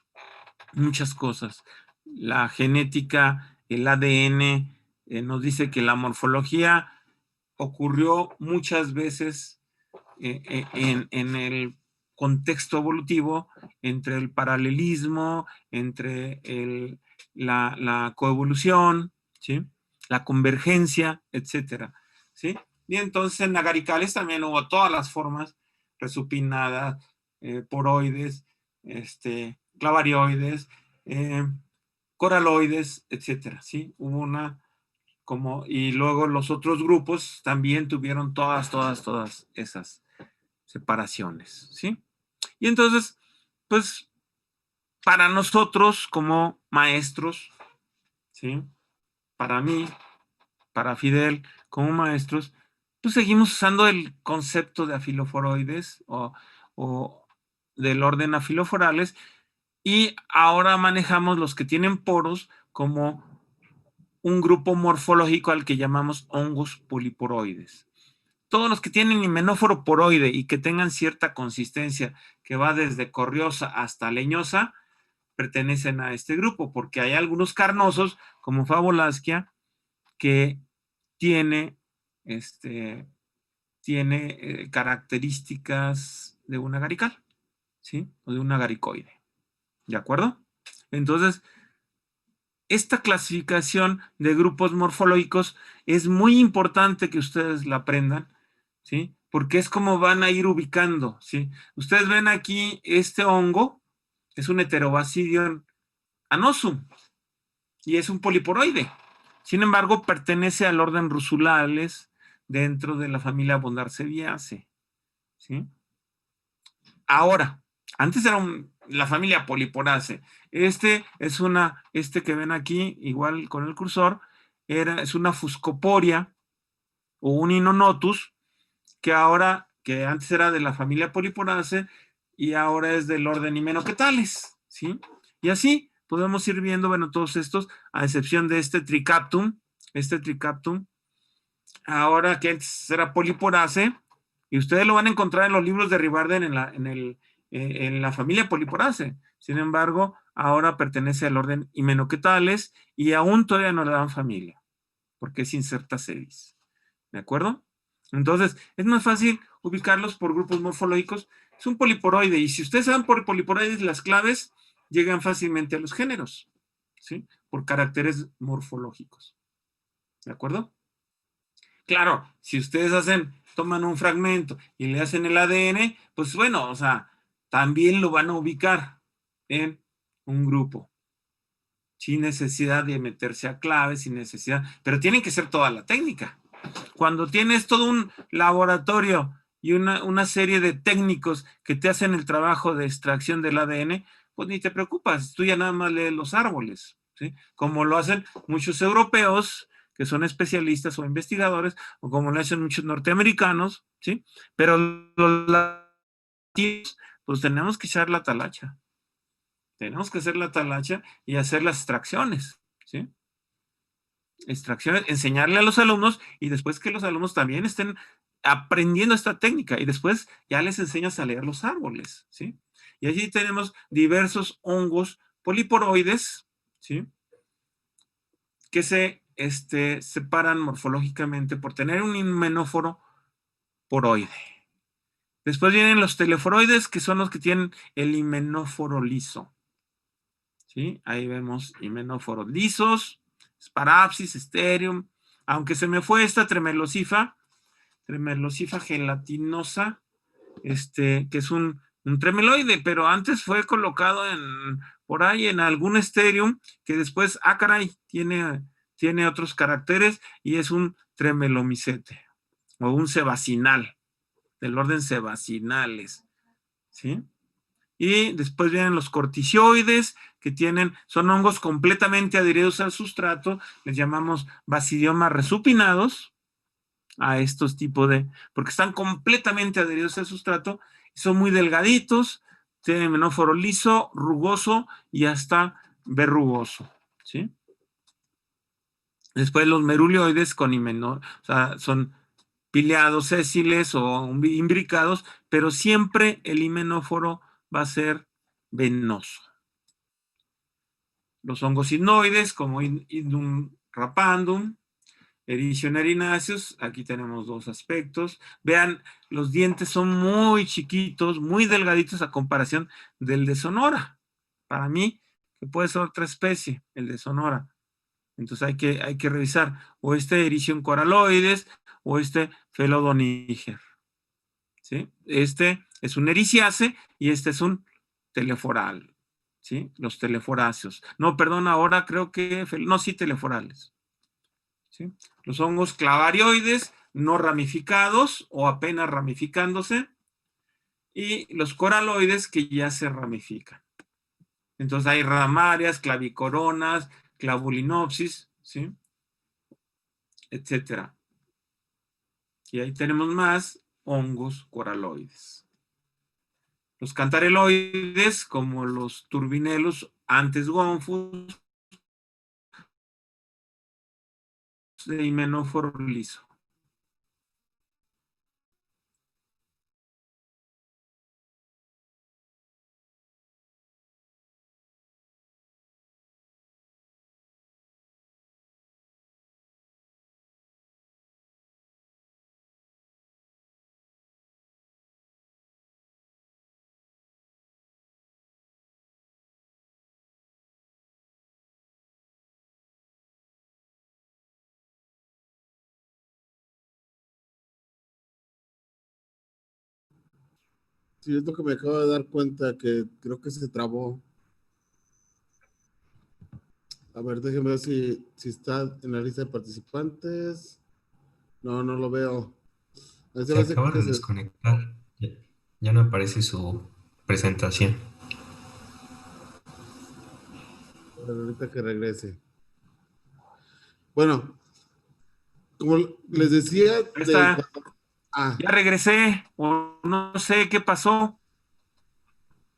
Muchas cosas. La genética, el ADN, nos dice que la morfología ocurrió muchas veces en el contexto evolutivo entre el paralelismo, entre la coevolución, ¿sí? La convergencia, etcétera, ¿sí? Y entonces en agaricales también hubo todas las formas, resupinadas, poroides, clavarioides, coraloides, etcétera, ¿sí? Hubo una y luego los otros grupos también tuvieron todas esas separaciones, ¿sí? Y entonces, pues, para nosotros como maestros, ¿sí? Para mí, para Fidel, como maestros, pues seguimos usando el concepto de afiloforoides o del orden afiloforales, y ahora manejamos los que tienen poros como un grupo morfológico al que llamamos hongos poliporoides. Todos los que tienen himenóforo poroide y que tengan cierta consistencia, que va desde corriosa hasta leñosa, pertenecen a este grupo, porque hay algunos carnosos, como Favolasquia, que tiene, características de un agarical, ¿sí? O de un agaricoide. ¿De acuerdo? Entonces, esta clasificación de grupos morfológicos es muy importante que ustedes la aprendan, ¿sí? Porque es como van a ir ubicando, ¿sí? Ustedes ven aquí este hongo, es un Heterobacidium anosum y es un poliporoide. Sin embargo, pertenece al orden Rusulales dentro de la familia Bondarceviaceae, ¿sí? Ahora, antes era la familia Poliporaceae. Este que ven aquí, igual con el cursor, es una Fuscoporia o un Inonotus, que antes era de la familia Poliporaceae y ahora es del orden Hymenoquetales, ¿sí? Y así podemos ir viendo, bueno, todos estos, a excepción de este Tricaptum, ahora que antes era Poliporaceae, y ustedes lo van a encontrar en los libros de Rivarden en la familia Poliporaceae. Sin embargo, ahora pertenece al orden Hymenoquetales y aún todavía no le dan familia, porque es incerta sedis. ¿De acuerdo? Entonces, es más fácil ubicarlos por grupos morfológicos. Es un poliporoide, y si ustedes saben por poliporoides, las claves llegan fácilmente a los géneros, ¿sí? Por caracteres morfológicos. ¿De acuerdo? Claro, si ustedes toman un fragmento y le hacen el ADN, pues bueno, o sea, también lo van a ubicar en un grupo, sin necesidad de meterse a claves, sin necesidad, pero tienen que ser toda la técnica. Cuando tienes todo un laboratorio y una serie de técnicos que te hacen el trabajo de extracción del ADN, pues ni te preocupas, tú ya nada más lees los árboles, ¿sí? Como lo hacen muchos europeos que son especialistas o investigadores, o como lo hacen muchos norteamericanos, ¿sí? Pero los latinos, pues tenemos que echar la talacha. Tenemos que hacer la talacha y hacer las extracciones, ¿sí? extracciones, enseñarle a los alumnos y después que los alumnos también estén aprendiendo esta técnica y después ya les enseñas a leer los árboles, ¿sí? Y allí tenemos diversos hongos poliporoides, ¿sí? Que se separan morfológicamente por tener un himenóforo poroide. Después vienen los teleforoides, que son los que tienen el himenóforo liso, ¿sí? Ahí vemos himenóforos lisos, Sparapsis, Sterium, aunque se me fue esta Tremelosifa gelatinosa, que es un tremeloide, pero antes fue colocado por ahí en algún Sterium, que después, caray, tiene otros caracteres y es un tremelomicete o un sebacinal, del orden sebacinales, ¿sí? Y después vienen los corticioides, que son hongos completamente adheridos al sustrato, les llamamos basidiomas resupinados, a estos tipos porque están completamente adheridos al sustrato, son muy delgaditos, tienen menóforo liso, rugoso y hasta verrugoso, ¿sí? Después los merulioides con o sea, son pileados, sésiles o imbricados, pero siempre el himenóforo va a ser venoso. Los hongos hipnoides, como Indum rapandum, Ericionerinaceus, aquí tenemos dos aspectos. Vean, los dientes son muy chiquitos, muy delgaditos a comparación del de Sonora. Para mí, que puede ser otra especie, el de Sonora. Entonces hay que revisar o Ericion coraloides o Felodoniger. ¿Sí? Este es un ericiace y este es un teleforal. ¿Sí? Los teleforáceos. No, perdón, ahora creo que, no, sí, teleforales. ¿Sí? Los hongos clavarioides no ramificados o apenas ramificándose y los coraloides que ya se ramifican. Entonces hay ramarias, clavicoronas, clavulinopsis, ¿sí? Etcétera. Y ahí tenemos más hongos coraloides. Los cantareloides, como los turbinelos antes gonfus, de himenóforo liso. Sí, es lo que me acabo de dar cuenta, que creo que se trabó. A ver, déjeme ver si está en la lista de participantes. No, no lo veo. A ver, se Se me hace acaba que de se... desconectar. Ya no aparece su presentación. A ver, ahorita que regrese. Bueno, como les decía, Ahí está. Ah, Ya regresé, o no sé qué pasó.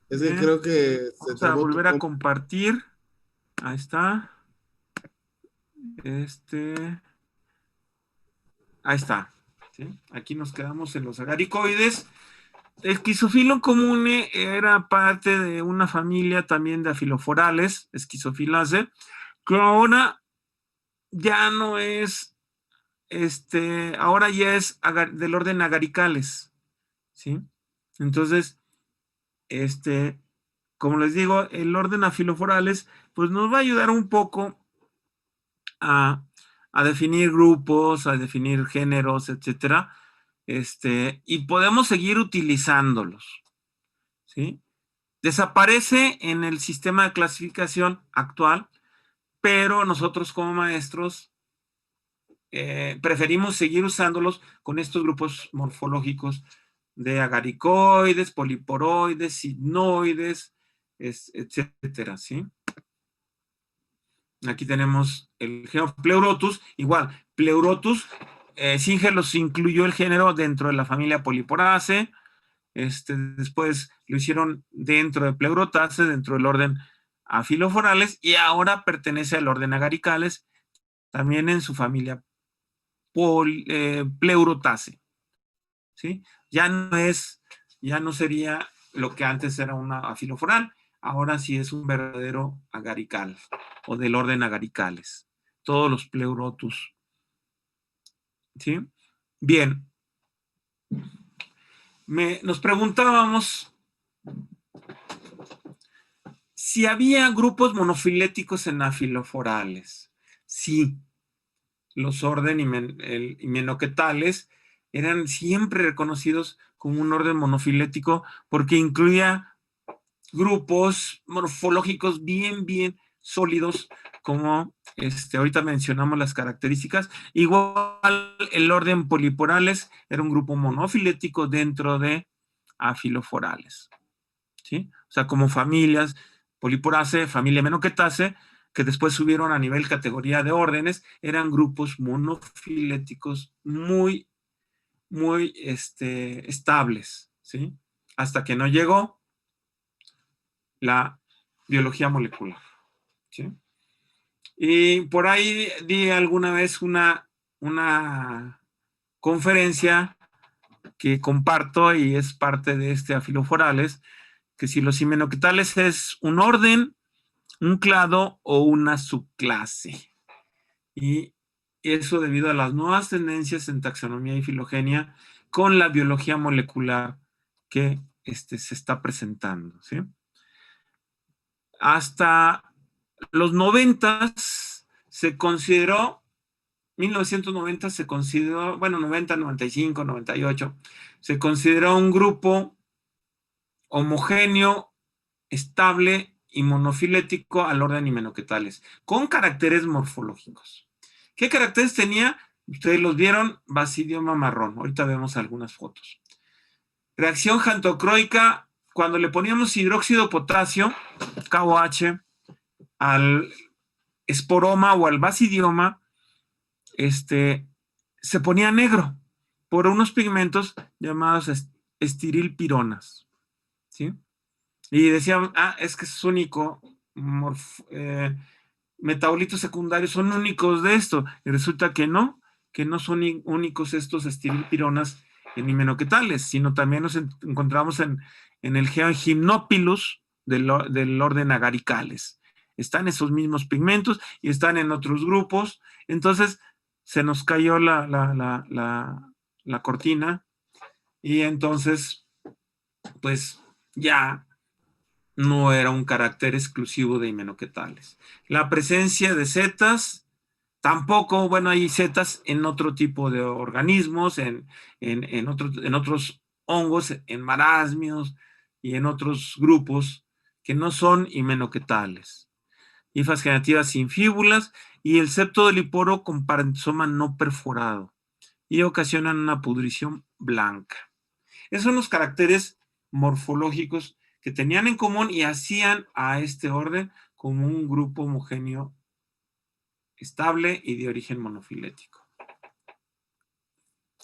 es que creo que se Vamos a trabó tu volver a comp. compartir. Ahí está. Ahí está. ¿Sí? Aquí nos quedamos en los agaricoides. Esquizofilo comune era parte de una familia también de afiloforales, esquizofilaceae, que ahora ya no es, ahora ya es del orden agaricales, ¿sí? Entonces, como les digo, el orden afiloforales, pues nos va a ayudar un poco a, a definir grupos, a definir géneros, etcétera, y podemos seguir utilizándolos, ¿sí? Desaparece en el sistema de clasificación actual, pero nosotros como maestros preferimos seguir usándolos con estos grupos morfológicos de agaricoides, poliporoides, signoides, etcétera, ¿sí? Aquí tenemos el género Pleurotus, igual, Pleurotus, Singer los incluyó el género dentro de la familia Polyporaceae, después lo hicieron dentro de Pleurotaceae, dentro del orden Afiloforales, y ahora pertenece al orden Agaricales, también en su familia Pleurotaceae, ¿sí? Ya no sería lo que antes era una afiloforal, ahora sí es un verdadero agarical, o del orden agaricales, todos los Pleurotus, ¿sí? Bien, nos preguntábamos si había grupos monofiléticos en afiloforales. Sí, los orden himenoquetales eran siempre reconocidos como un orden monofilético porque incluía grupos morfológicos bien sólidos, como ahorita mencionamos las características. Igual el orden poliporales era un grupo monofilético dentro de afiloforales, ¿sí? O sea, como familias, Poliporaceae, familia Hymenochetaceae, que después subieron a nivel categoría de órdenes, eran grupos monofiléticos muy estables, ¿sí? Hasta que no llegó la biología molecular, ¿sí? Y por ahí di alguna vez una conferencia que comparto y es parte de Afiloforales, que si los himenoquetales es un orden, un clado o una subclase. Y eso debido a las nuevas tendencias en taxonomía y filogenia con la biología molecular que se está presentando, ¿sí? Hasta los 90 se consideró, 1990 se consideró, bueno, 90, 95, 98, se consideró un grupo homogéneo, estable y monofilético al orden himenoquetales, con caracteres morfológicos. ¿Qué caracteres tenía? Ustedes los vieron, basidioma marrón. Ahorita vemos algunas fotos. Reacción xantocroica, cuando le poníamos hidróxido de potasio, KOH, al esporoma o al basidioma, se ponía negro por unos pigmentos llamados estirilpironas, ¿sí? Y decían, es que es único, metabolitos secundarios son únicos de esto. Y resulta que no son únicos estos estirilpironas en himenoquetales, sino también nos encontramos en el Geogymnopilus del orden agaricales. Están esos mismos pigmentos y están en otros grupos. Entonces se nos cayó la cortina y entonces pues ya no era un carácter exclusivo de himenoquetales. La presencia de setas, tampoco, bueno, hay setas en otro tipo de organismos, en otros hongos, en marasmios y en otros grupos que no son himenoquetales. Hifas generativas sin fíbulas y el septo del hiporo con parentosoma no perforado y ocasionan una pudrición blanca. Esos son los caracteres morfológicos que tenían en común y hacían a este orden como un grupo homogéneo estable y de origen monofilético.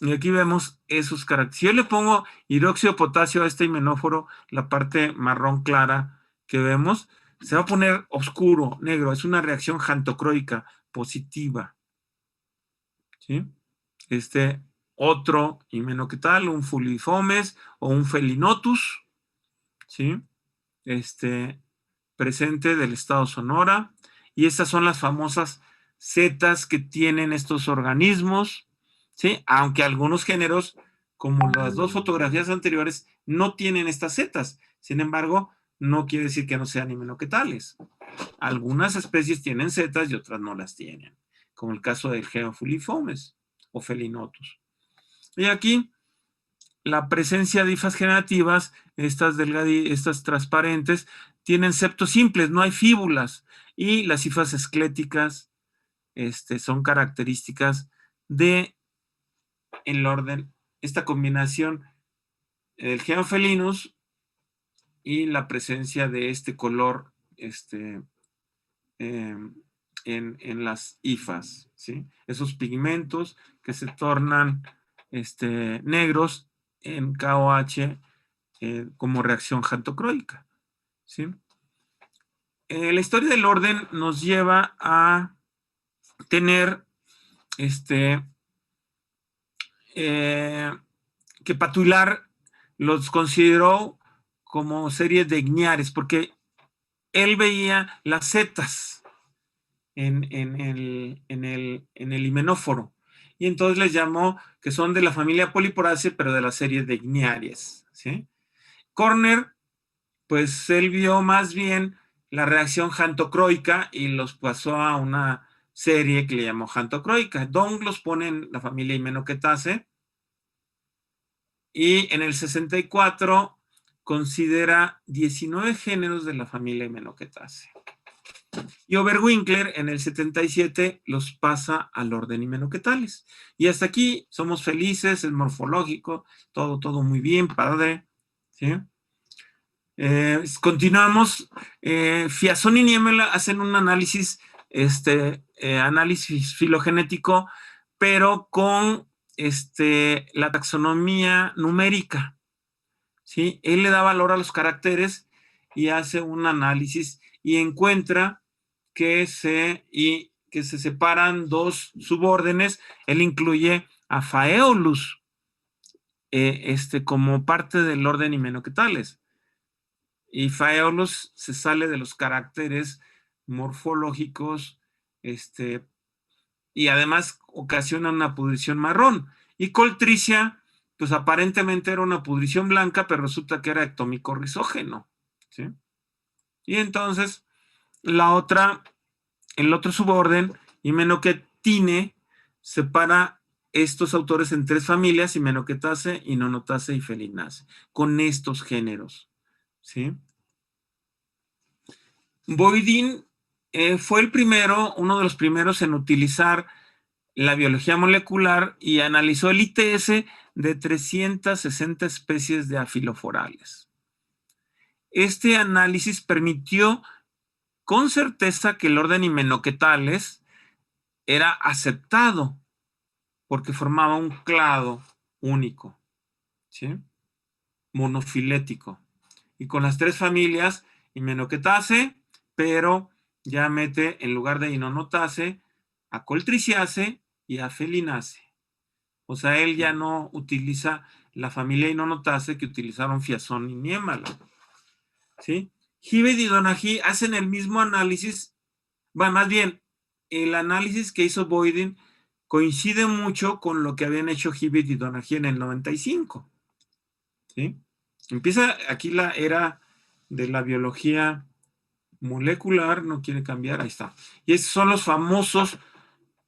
Y aquí vemos esos caracteres. Si yo le pongo hidróxido de potasio a este himenóforo, la parte marrón clara que vemos, se va a poner oscuro, negro. Es una reacción xantocroica positiva, ¿sí? Otro himenoquetal, un fuliformes o un felinotus, ¿sí? Presente del estado Sonora. Y estas son las famosas setas que tienen estos organismos, ¿sí? Aunque algunos géneros, como las dos fotografías anteriores, no tienen estas setas. Sin embargo, no quiere decir que no sean himenoquetales. Algunas especies tienen setas y otras no las tienen, como el caso del Geofuliformes o Felinotus. Y aquí la presencia de hifas generativas, estas transparentes, tienen septos simples, no hay fíbulas, y las hifas escléticas son características de el orden, esta combinación del Geofelinus y la presencia de este color en las hifas, ¿sí? Esos pigmentos que se tornan negros en KOH como reacción xantocroica, ¿sí? La historia del orden nos lleva a tener que Patuilar los consideró como series de Igniares, porque él veía las setas en el himenóforo, y entonces les llamó que son de la familia Polyporaceae, pero de la serie de Igniares, ¿sí? Corner, pues él vio más bien la reacción jantocroica y los pasó a una serie que le llamó jantocroica. Dong los pone en la familia Hymenocetaceae, y en el 64 considera 19 géneros de la familia Hymenocetaceae. Y Overwinkler en el 77 los pasa al orden Hymenocetales. Y hasta aquí somos felices, es morfológico, todo muy bien, padre, ¿sí? Continuamos. Fiasson y Niemöller hacen un análisis, análisis filogenético, pero con la taxonomía numérica, ¿sí? Él le da valor a los caracteres y hace un análisis y encuentra que se separan dos subórdenes. Él incluye a Phaeolus como parte del orden Hymenocetales. Y Phaeolus se sale de los caracteres morfológicos, y además ocasiona una pudrición marrón. Y Coltricia, pues aparentemente era una pudrición blanca, pero resulta que era ectómico rizógeno, ¿sí? Y entonces el otro suborden, Hymenocetine, separa estos autores en tres familias: Hymenocetaceae, Inonotaceae y Felinaceae, con estos géneros, ¿sí? Boydin fue uno de los primeros en utilizar la biología molecular y analizó el ITS de 360 especies de afiloforales. Este análisis permitió con certeza que el orden Hymenocetales era aceptado porque formaba un clado único, ¿sí? Monofilético, y con las tres familias Hymenocetaceae, pero ya mete en lugar de Inonotaceae a Coltriciaceae y a Felinaceae. O sea, él ya no utiliza la familia Inonotaceae que utilizaron Fiasson y Niemöller, ¿sí? Hibbett y Donaghey hacen el mismo análisis. Bueno, más bien, el análisis que hizo Boydin coincide mucho con lo que habían hecho Hibbett y Donaghey en el 95, ¿sí? Empieza aquí la era de la biología molecular, no quiere cambiar, ahí está. Y esos son los famosos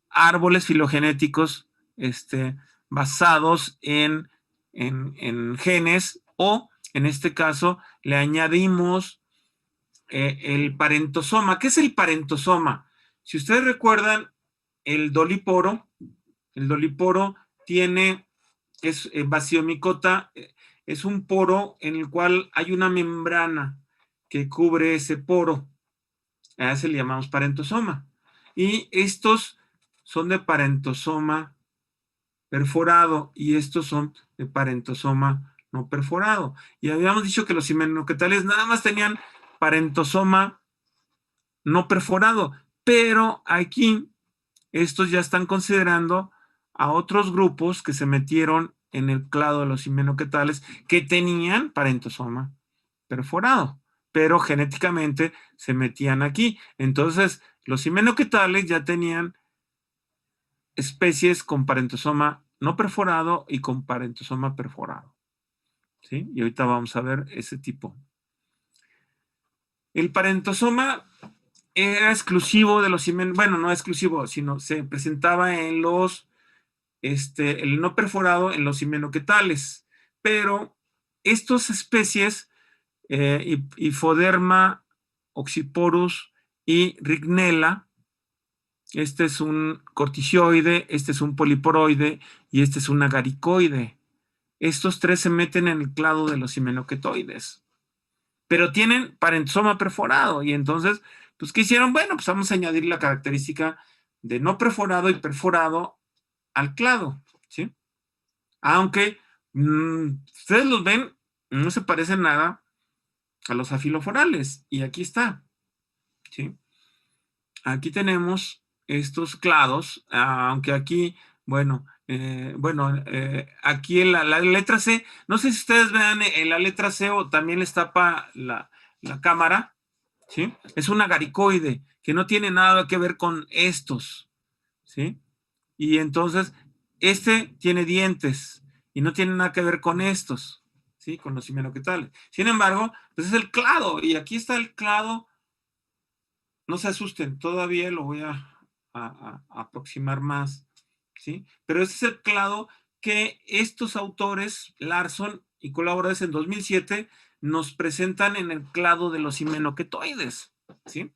árboles filogenéticos basados en genes, o en este caso le añadimos el parentosoma. ¿Qué es el parentosoma? Si ustedes recuerdan, el doliporo tiene, es vaciomicota, es un poro en el cual hay una membrana que cubre ese poro. A ese le llamamos parentosoma. Y estos son de parentosoma perforado y estos son de parentosoma no perforado. Y habíamos dicho que los hymenocetales nada más tenían parentosoma no perforado, pero aquí estos ya están considerando a otros grupos que se metieron en el clado de los hymenocetales que tenían parentosoma perforado, pero genéticamente se metían aquí. Entonces, los hymenocetales ya tenían especies con parentosoma no perforado y con parentosoma perforado, ¿sí? Y ahorita vamos a ver ese tipo. El parentosoma era exclusivo de los bueno, no exclusivo, sino se presentaba en los, el no perforado en los hymenocetales, pero estas especies, Hyphoderma, Oxyporus y Rignella, este es un corticioide, este es un poliporoide y este es un agaricoide. Estos tres se meten en el clado de los hymenocetoides, pero tienen parentosoma perforado, y entonces, pues, ¿qué hicieron? Bueno, pues vamos a añadir la característica de no perforado y perforado al clado, ¿sí? Aunque ustedes los ven, no se parecen nada a los afiloforales, y aquí está, ¿sí? Aquí tenemos estos clados, aunque aquí, bueno, aquí en la letra C, no sé si ustedes vean en la letra C o también les tapa la cámara, ¿sí? Es un agaricoide que no tiene nada que ver con estos, ¿sí? Y entonces, este tiene dientes y no tiene nada que ver con estos, ¿sí? Con los himenoquetales. Sin embargo, pues es el clado, y aquí está el clado. No se asusten, todavía lo voy a aproximar más, ¿sí? Pero este es el clado que estos autores, Larson y colaboradores en 2007, nos presentan en el clado de los himenoquetoides, ¿sí?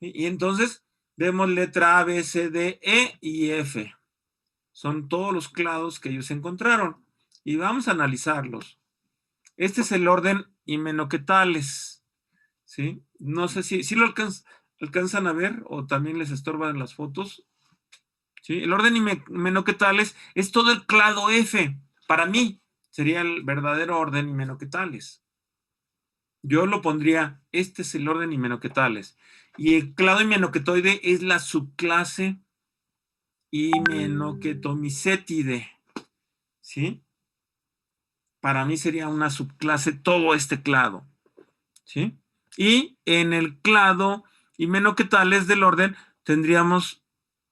Y entonces vemos letra A, B, C, D, E y F. Son todos los clados que ellos encontraron. Y vamos a analizarlos. Este es el orden himenoquetales, ¿sí? No sé si lo alcanzan a ver o también les estorban las fotos, ¿sí? El orden himenoquetales es todo el clado F. Para mí sería el verdadero orden himenoquetales. Yo lo pondría, este es el orden himenoquetales. Y el clado himenoquetoide es la subclase himenoquetomicetide, ¿sí? Para mí sería una subclase todo este clado, ¿sí? Y en el clado himenoquetales del orden tendríamos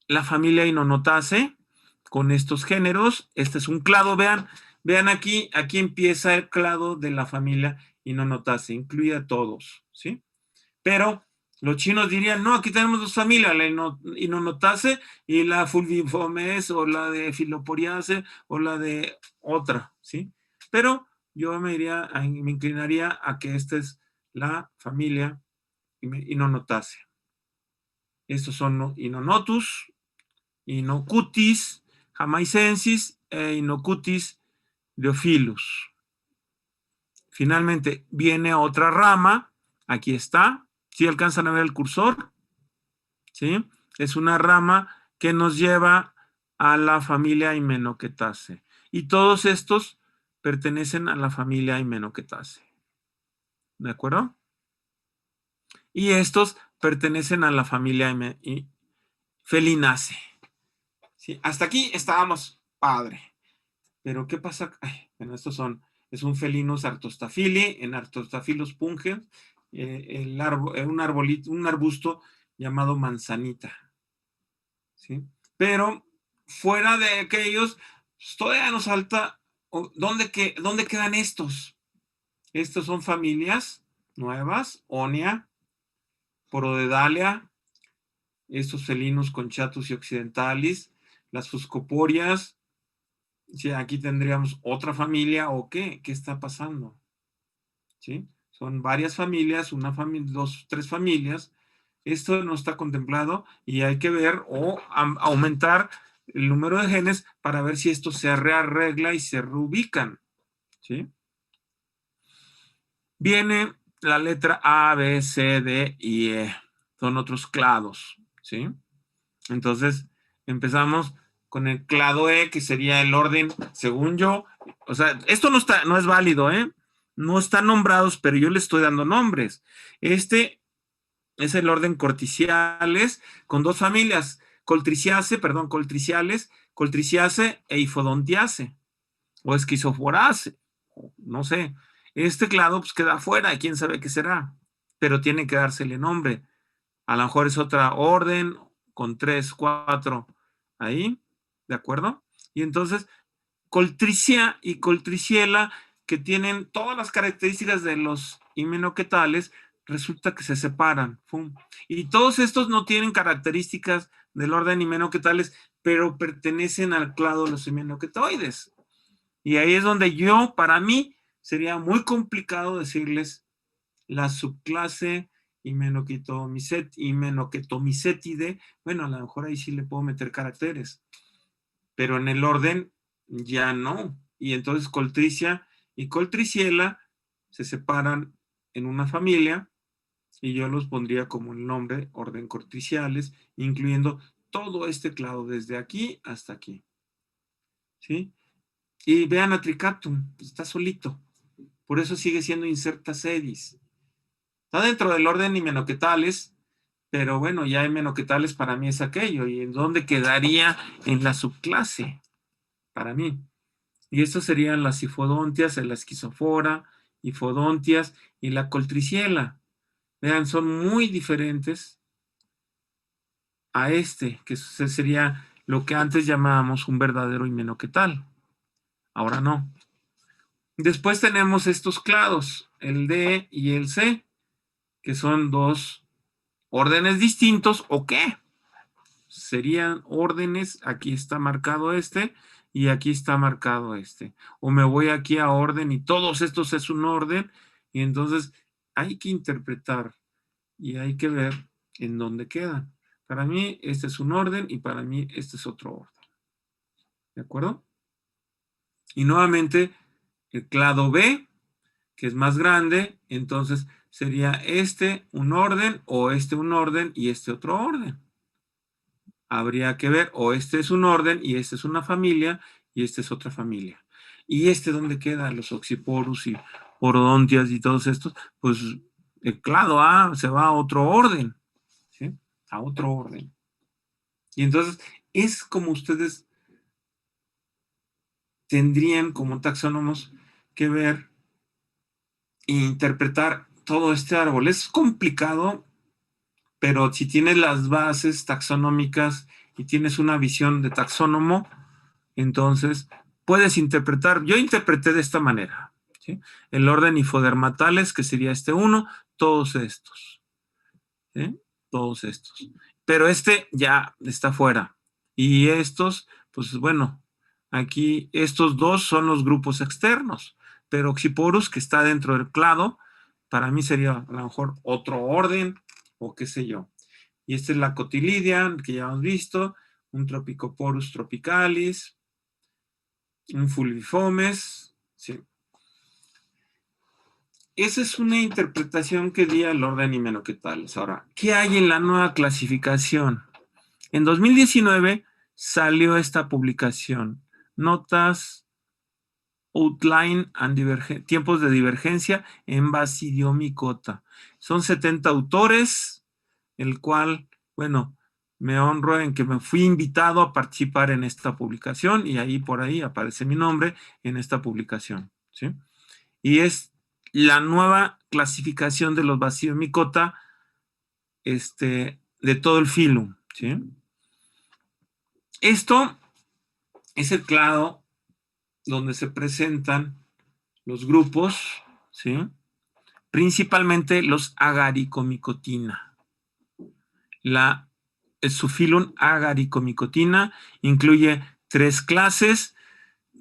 la familia Inonotaceae con estos géneros. Este es un clado, vean aquí empieza el clado de la familia Inonotaceae, incluye a todos, ¿sí? Pero los chinos dirían, no, aquí tenemos dos familias, la Inonotaceae y la Fulviformes o la de Filoporiaceae o la de otra, ¿sí? Pero yo me inclinaría a que esta es la familia Inonotaceae. Estos son Inonotus, Inocutis jamaicensis e Inocutis diophilus. Finalmente viene otra rama, aquí está, ¿sí alcanzan a ver el cursor? ¿Sí? Es una rama que nos lleva a la familia Hymenochetaceae. Y todos estos pertenecen a la familia Hymenochetaceae. ¿De acuerdo? Y estos pertenecen a la familia Felinaceae. ¿Sí? Hasta aquí estábamos padre. Pero ¿qué pasa? Ay, bueno, es un Felinus artostaphili, en Artostaphilus pungens, un arbusto llamado manzanita, ¿sí? Pero fuera de aquellos, pues, todavía nos falta, ¿dónde quedan estos? Estos son familias nuevas, Onia, Porodedalia, estos felinos conchatus y occidentalis, las fuscoporias. Sí, aquí tendríamos otra familia o qué está pasando, ¿sí? Son varias familias, una familia, dos, tres familias. Esto no está contemplado y hay que ver o aumentar el número de genes para ver si esto se rearregla y se reubican, ¿sí? Viene la letra A, B, C, D y E. Son otros clados, ¿sí? Entonces, empezamos con el clado E, que sería el orden, según yo. O sea, esto no es válido, ¿eh? No están nombrados, pero yo le estoy dando nombres. Este es el orden Corticiales, con dos familias, Coltriciaceae e Hifodontiaceae, o Esquizoforaceae, no sé. Este clado pues queda afuera, quién sabe qué será, pero tiene que dársele nombre. A lo mejor es otra orden con 3, 4 ahí, ¿de acuerdo? Y entonces, Coltricia y Coltriciela, que tienen todas las características de los himenoquetales, resulta que se separan. ¡Fum! Y todos estos no tienen características del orden himenoquetales, pero pertenecen al clado de los himenoquetoides. Y ahí es donde para mí, sería muy complicado decirles la subclase Hymenochetomicetidae. Bueno, a lo mejor ahí sí le puedo meter caracteres, pero en el orden ya no. Y entonces Coltricia y Coltriciela se separan en una familia y yo los pondría como el nombre orden Coltriciales, incluyendo todo este clado desde aquí hasta aquí, ¿sí? Y vean a Tricatum, está solito, por eso sigue siendo incerta sedis. Está dentro del orden Hymenoquetales, pero bueno, ya hemenoquetales para mí es aquello. ¿Y en dónde quedaría en la subclase? Para mí. Y estos serían las hifodontias, la esquizofora, hifodontias y la coltriciela. Vean, son muy diferentes a este, que sería lo que antes llamábamos un verdadero himenoquetal. Ahora no. Después tenemos estos clados, el D y el C, que son dos órdenes distintos, ¿o qué? Serían órdenes, aquí está marcado este y aquí está marcado este. O me voy aquí a orden y todos estos es un orden y entonces hay que interpretar y hay que ver en dónde quedan. Para mí este es un orden y para mí este es otro orden. ¿De acuerdo? Y nuevamente el clado B, que es más grande, entonces sería este un orden o este un orden y este otro orden. Habría que ver, o este es un orden y este es una familia y este es otra familia. ¿Y este dónde quedan los oxiporus y orodontias y todos estos? Pues el clado A se va a otro orden, ¿sí? A otro orden. Y entonces es como ustedes tendrían como taxónomos que ver e interpretar todo este árbol. Es complicado, pero si tienes las bases taxonómicas y tienes una visión de taxónomo, entonces puedes interpretar. Yo interpreté de esta manera, ¿sí? El orden hipodermatales, que sería este uno, todos estos, ¿sí? Todos estos. Pero este ya está fuera. Y estos, pues bueno, aquí estos dos son los grupos externos, pero Oxyporus, que está dentro del clado, para mí sería a lo mejor otro orden o qué sé yo. Y esta es la Cotylidia, que ya hemos visto, un Tropicoporus tropicalis, un Fulvifomes, sí. Esa es una interpretación que di al orden himenoquetales. Ahora, ¿qué hay en la nueva clasificación? En 2019 salió esta publicación, Notas, Outline and Tiempos de Divergencia en Basidiomycota. Son 70 autores, el cual, bueno, me honro en que me fui invitado a participar en esta publicación y ahí por ahí aparece mi nombre en esta publicación, ¿sí? Y es la nueva clasificación de los Basidiomycota de todo el filum, ¿sí? Esto es el clado donde se presentan los grupos, ¿sí? Principalmente los Agaricomicotina. El subfilum Agaricomicotina incluye 3 clases: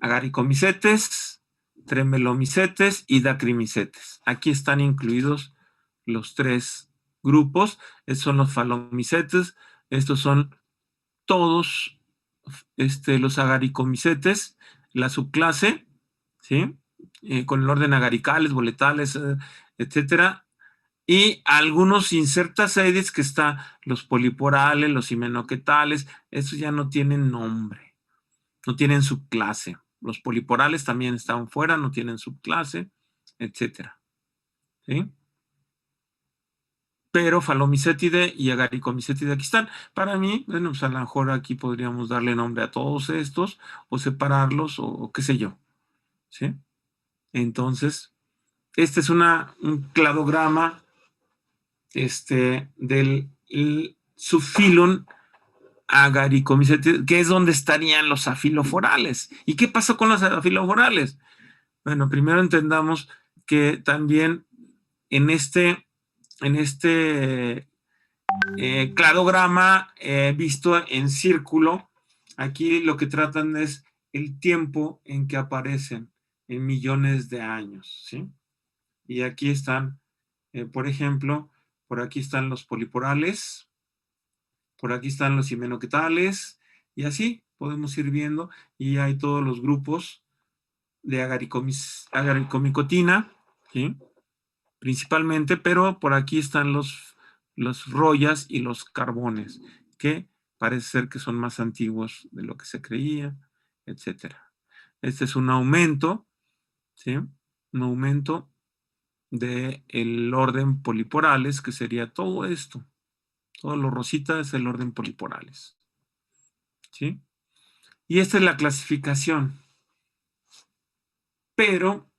Agaricomicetes, Tremelomicetes y Dacrimicetes. Aquí están incluidos los 3 grupos. Estos son los Phalomicetes. Estos son todos los Agaricomicetes, la subclase, ¿sí? Con el orden agaricales, boletales, etcétera. Y algunos insertaceidis, que está los poliporales, los himenoquetales, estos ya no tienen nombre, no tienen subclase. Los poliporales también están fuera, no tienen subclase, etcétera. ¿Sí? Pero Phalomicetidae y Agaricomicetidae aquí están. Para mí, bueno, pues a lo mejor aquí podríamos darle nombre a todos estos o separarlos o qué sé yo. ¿Sí? Entonces, este es un cladograma del subfilum Agaricomicetidae, que es donde estarían los afiloforales. ¿Y qué pasó con los afiloforales? Bueno, primero entendamos que también en este cladograma visto en círculo, aquí lo que tratan es el tiempo en que aparecen en millones de años, ¿sí? Y aquí están, por ejemplo, por aquí están los poliporales, por aquí están los himenoquetales, y así podemos ir viendo, y hay todos los grupos de agaricomicotina, ¿sí? Principalmente, pero por aquí están los rollas y los carbones, que parece ser que son más antiguos de lo que se creía, etcétera. Este es un aumento, ¿sí? Un aumento del orden poliporales, que sería todo esto, Todo lo rosita es el orden poliporales. ¿Sí? Y esta es la clasificación, pero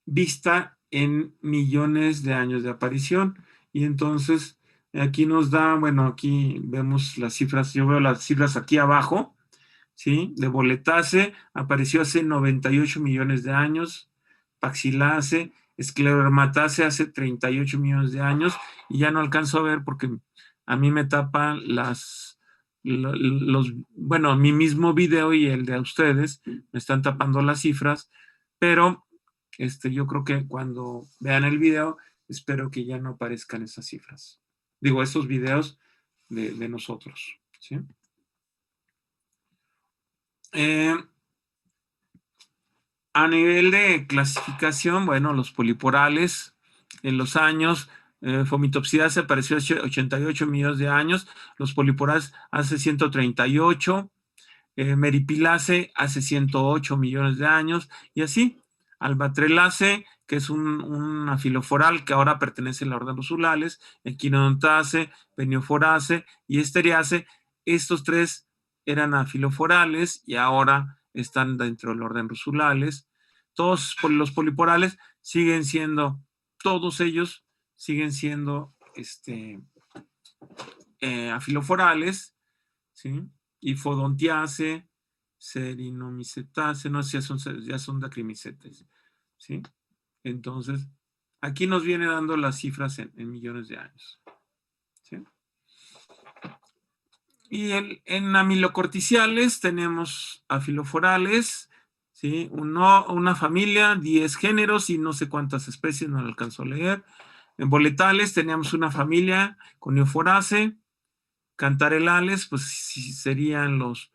vista en millones de años de aparición. Y entonces aquí nos da, bueno, aquí vemos las cifras, yo veo las cifras aquí abajo, ¿sí? De Boletase apareció hace 98 millones de años, Paxilase, Sclerodermatase hace 38 millones de años, y ya no alcanzo a ver porque a mí me tapan bueno, mi mismo video y el de ustedes me están tapando las cifras, pero yo creo que cuando vean el video, espero que ya no aparezcan esas cifras. Digo, esos videos de nosotros, ¿sí? A nivel de clasificación, bueno, los poliporales en los años, Fomitopsidase apareció hace 88 millones de años, los poliporales hace 138, Meripilase hace 108 millones de años, y así. Albatrelase, que es un afiloforal que ahora pertenece a la orden Rusulales, Equinodontase, Penioforase y Esteriase, estos tres eran afiloforales y ahora están dentro del orden Rusulales. Todos los poliporales siguen siendo, todos ellos siguen siendo afiloforales, ¿sí? Y Fodontiase, Serinomycetase, no sé, ya son dacrimicetes, ¿sí? Entonces, aquí nos viene dando las cifras en millones de años, ¿sí? Y en amilocorticiales tenemos afiloforales, ¿sí? Una familia, 10 géneros y no sé cuántas especies, no lo alcanzo a leer. En boletales teníamos una familia, Conioforase. Cantarelales, pues sí, serían los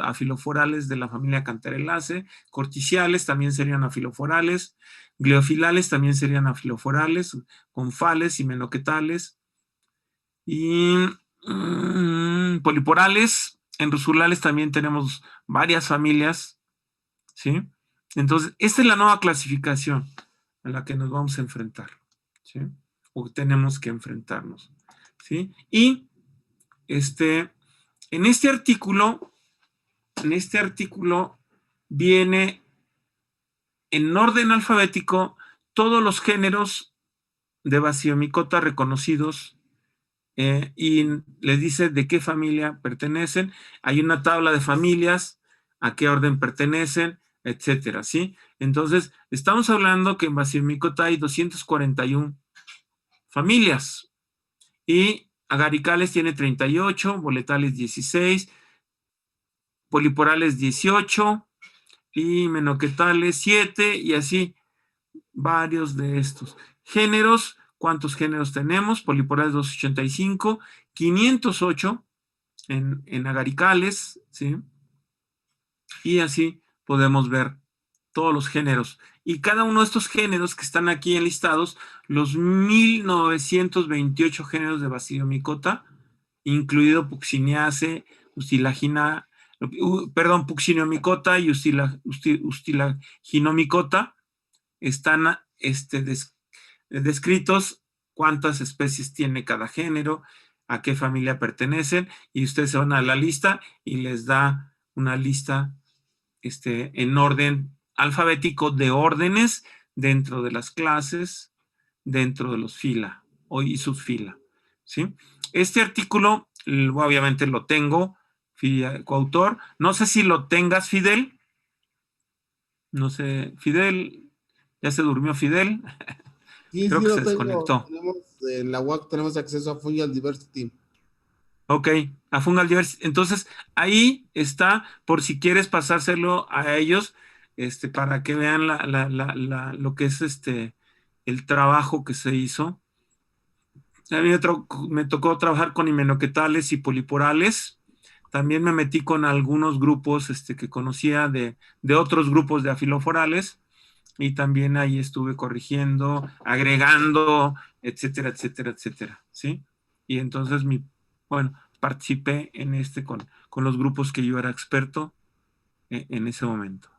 afiloforales de la familia Cantarelaceae. Corticiales también serían afiloforales. Gleofilales también serían afiloforales. Confales y menoquetales. Y poliporales, en rusulales también tenemos varias familias, ¿sí? Entonces, esta es la nueva clasificación a la que nos vamos a enfrentar, ¿sí? O tenemos que enfrentarnos, ¿sí? Y en este artículo viene en orden alfabético todos los géneros de Basiomicota reconocidos, y les dice de qué familia pertenecen. Hay una tabla de familias, a qué orden pertenecen, etcétera, ¿sí? Entonces, estamos hablando que en Basiomicota hay 241 familias y agaricales tiene 38, boletales 16, poliporales 18 y menoquetales 7 y así varios de estos. Géneros, ¿cuántos géneros tenemos? Poliporales 285, 508 en agaricales, ¿sí? Y así podemos ver todos los géneros. Y cada uno de estos géneros que están aquí enlistados, los 1928 géneros de Basidiomycota, incluido Pucciniaceae, Ustilagina, Pucciniomycota y Ustilaginomycota, están descritos cuántas especies tiene cada género, a qué familia pertenecen, y ustedes se van a la lista y les da una lista en orden alfabético de órdenes dentro de las clases, dentro de los fila y subfila, ¿sí? Este artículo, obviamente lo tengo, coautor. No sé si lo tengas, Fidel. No sé, Fidel, ya se durmió Fidel. Sí, Creo sí que lo se tengo. desconectó. En la UAC tenemos acceso a Fungal Diversity. Ok, a Fungal Diversity. Entonces, ahí está, por si quieres pasárselo a ellos, para que vean lo que es el trabajo que se hizo. A mí me tocó trabajar con himenoquetales y poliporales. También me metí con algunos grupos que conocía de otros grupos de afiloforales, y también ahí estuve corrigiendo, agregando, etcétera, etcétera, etcétera, ¿sí? Y entonces, bueno, participé en con los grupos que yo era experto en ese momento.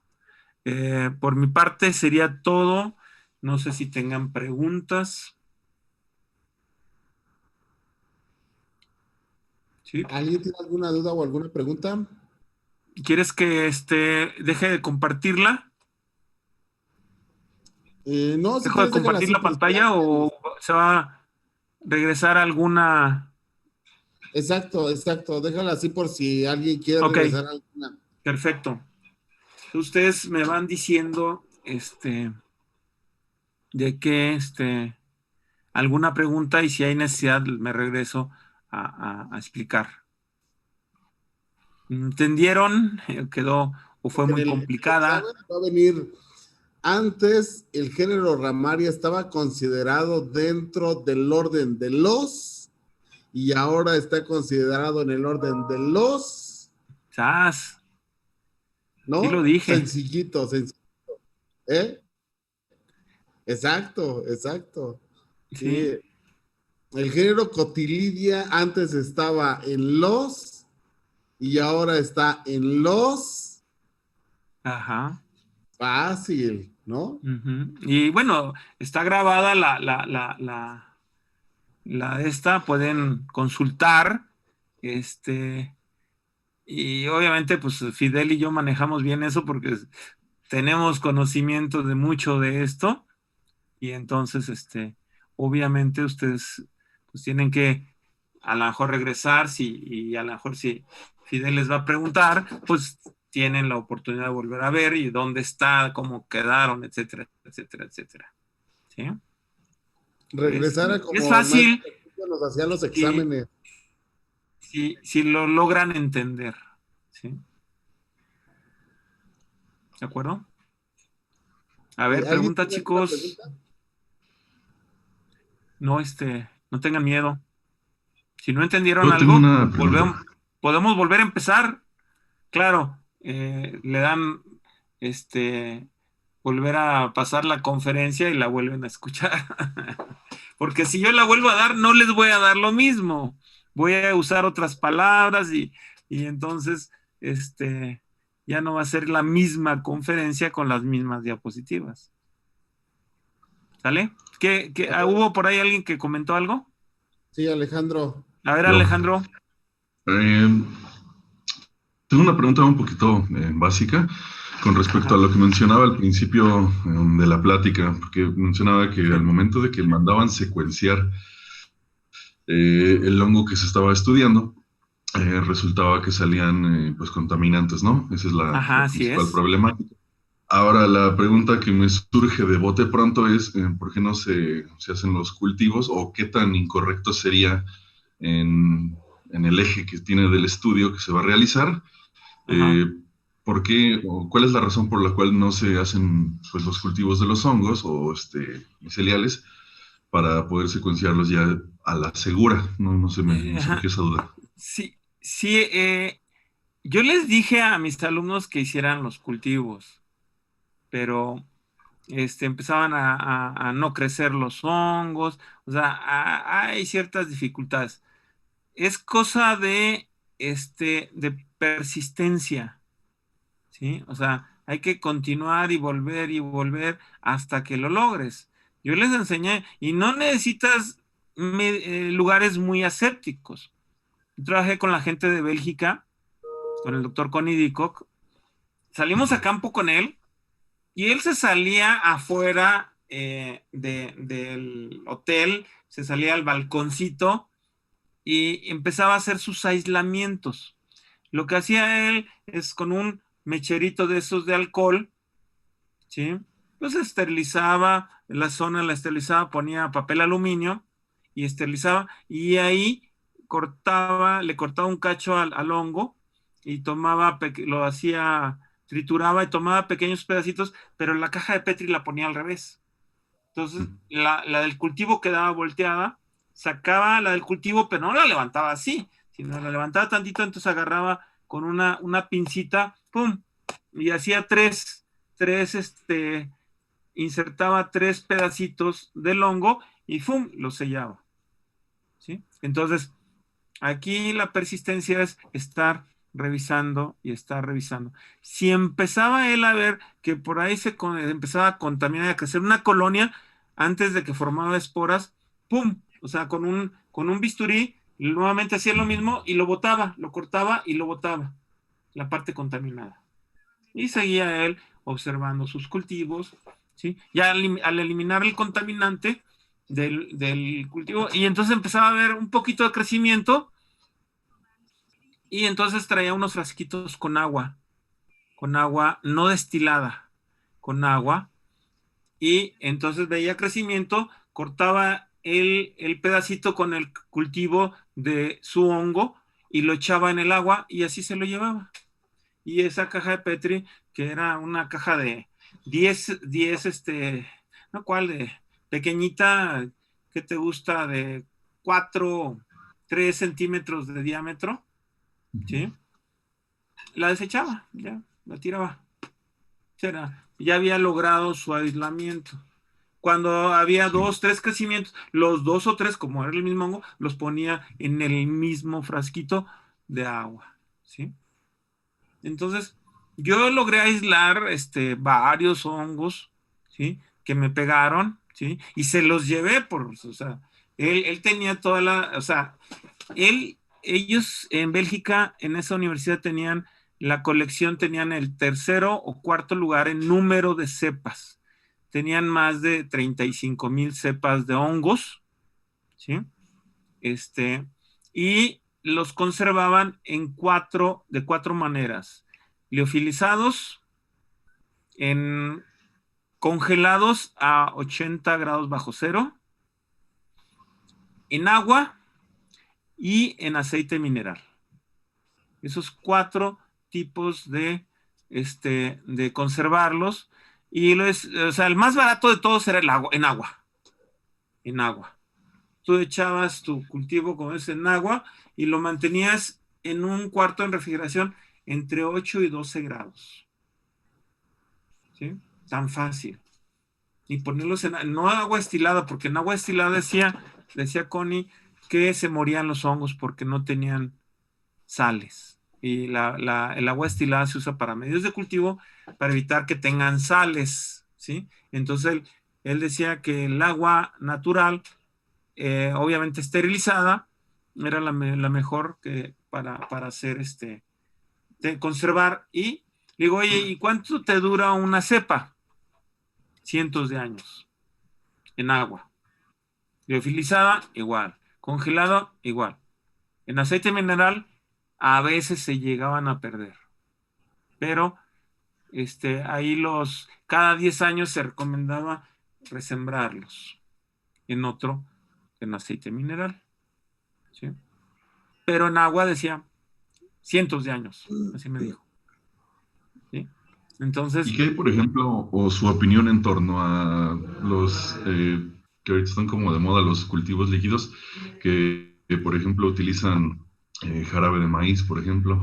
Por mi parte sería todo. No sé si tengan preguntas. ¿sí? ¿Alguien tiene alguna duda o alguna pregunta? ¿Quieres que deje de compartirla? No, si ¿Dejo de quieres déjala compartir así la por si pantalla alguien. o se va a regresar alguna? Exacto, exacto. Déjala así por si alguien quiere Ok, regresar a alguna. perfecto. Ustedes me van diciendo, de que, alguna pregunta y si hay necesidad me regreso a explicar. ¿Entendieron? ¿Quedó o fue En muy el complicada? examen va a venir. Antes el género ramaria estaba considerado dentro del orden de los y ahora está considerado en el orden de los, ¡Sas! Sí lo ¿no? dije. Sencillito, sencillito. ¿Eh? Exacto, exacto. Sí. Sí. El género Cotilidia antes estaba en los y ahora está en los. Ajá. Fácil, ¿no? Ujú. Y bueno, está grabada la esta, pueden consultar, y obviamente pues Fidel y yo manejamos bien eso porque tenemos conocimiento de mucho de esto y entonces, obviamente ustedes pues tienen que a lo mejor regresar y a lo mejor si Fidel les va a preguntar, pues tienen la oportunidad de volver a ver y dónde está, cómo quedaron, etcétera, etcétera, etcétera. ¿Sí? Regresar a Es como el maestro fácil nos hacía los si, exámenes. si lo logran entender. ¿Sí? ¿De acuerdo? A ver, ¿Alguien pregunta, tiene alguna chicos. pregunta? No, no tengan miedo. Si no entendieron Yo tengo algo, una pregunta. podemos volver a empezar. Claro, le dan, volver a pasar la conferencia y la vuelven a escuchar. Porque si yo la vuelvo a dar, no les voy a dar lo mismo. Voy a usar otras palabras y entonces, ya no va a ser la misma conferencia con las mismas diapositivas. ¿Sale? ¿Hubo por ahí alguien que comentó algo? Sí, Alejandro. A ver, Yo Alejandro. eh, tengo una pregunta un poquito básica con respecto a Ajá. lo que mencionaba al principio de la plática, porque mencionaba que al Sí. momento de que mandaban secuenciar el hongo que se estaba estudiando, resultaba que salían pues contaminantes, ¿no? Esa es Ajá, la así principal es. problemática. Ahora, la pregunta que me surge de bote pronto es, ¿por qué no se hacen los cultivos o qué tan incorrecto sería en el eje que tiene del estudio que se va a realizar? Ajá. Eh, ¿Por qué o cuál es la razón por la cual no se hacen pues, los cultivos de los hongos o miceliales para poder secuenciarlos ya a la segura? No se me Ajá. surgió esa duda. Sí, sí, yo les dije a mis alumnos que hicieran los cultivos, pero empezaban a no crecer los hongos, o sea, hay ciertas dificultades. Es cosa de persistencia, ¿sí? O sea, hay que continuar y volver hasta que lo logres. Yo les enseñé, y no necesitas lugares muy asépticos. Yo trabajé con la gente de Bélgica, con el doctor Connie Dicock, salimos a campo con él y él se salía afuera del hotel, se salía al balconcito y empezaba a hacer sus aislamientos. Lo que hacía él es con un mecherito de esos de alcohol, ¿sí? Pues esterilizaba la zona, la esterilizaba, ponía papel aluminio y esterilizaba y ahí le cortaba un cacho al hongo y lo hacía, trituraba y tomaba pequeños pedacitos, pero la caja de Petri la ponía al revés. Entonces, la del cultivo quedaba volteada, sacaba la del cultivo, pero no la levantaba así, sino la levantaba tantito, entonces agarraba con una pincita, ¡pum! Y hacía tres, insertaba tres pedacitos del hongo y ¡pum! Lo sellaba, ¿sí? Entonces, aquí la persistencia es estar revisando y estar revisando. Si empezaba él a ver que por ahí empezaba a contaminar, a crecer una colonia antes de que formaba esporas, ¡pum! O sea, con un bisturí Nuevamente hacía lo mismo y lo botaba, lo cortaba y lo botaba, la parte contaminada. Y seguía él observando sus cultivos, ¿sí? Ya al eliminar el contaminante del cultivo, y entonces empezaba a ver un poquito de crecimiento, y entonces traía unos frasquitos con agua no destilada, con agua, y entonces veía crecimiento, cortaba el pedacito con el cultivo de su hongo y lo echaba en el agua y así se lo llevaba. Y esa caja de Petri, que era una caja de 10 no cuál, de pequeñita, ¿qué te gusta? De 4, 3 centímetros de diámetro, ¿sí? La desechaba, ya, la tiraba. Ya había logrado su aislamiento. Cuando había Sí. 2, 3 crecimientos, los 2 o 3, como era el mismo hongo, los ponía en el mismo frasquito de agua, ¿sí? Entonces, yo logré aislar varios hongos, ¿sí? Que me pegaron, ¿sí? Y se los llevé o sea, él tenía o sea, ellos en Bélgica, en esa universidad tenían el tercero o cuarto lugar en número de cepas. Tenían más de 35,000 cepas de hongos, ¿sí? Y los conservaban de cuatro maneras: liofilizados, en congelados a 80 grados bajo cero, en agua y en aceite mineral. Esos 4 tipos de conservarlos. Y o sea, el más barato de todos era el agua, en agua. Tú echabas tu cultivo, como es, en agua y lo mantenías en un cuarto en refrigeración entre 8 y 12 grados. ¿Sí? Tan fácil. Y ponerlos no agua destilada, porque en agua destilada decía Connie que se morían los hongos porque no tenían sales. Y el agua destilada se usa para medios de cultivo para evitar que tengan sales, ¿sí? Entonces él decía que el agua natural, obviamente esterilizada, era la mejor para hacer conservar. Y digo, oye, ¿y cuánto te dura una cepa? Cientos de años en agua. Liofilizada, igual. Congelado, igual. En aceite mineral, a veces se llegaban a perder. Pero ahí cada 10 años se recomendaba resembrarlos en aceite mineral, ¿sí? Pero en agua decía cientos de años, así me dijo, ¿sí? Entonces, ¿Y qué hay, por ejemplo, o su opinión en torno a los que ahorita están como de moda, los cultivos líquidos, que, por ejemplo, utilizan jarabe de maíz, por ejemplo?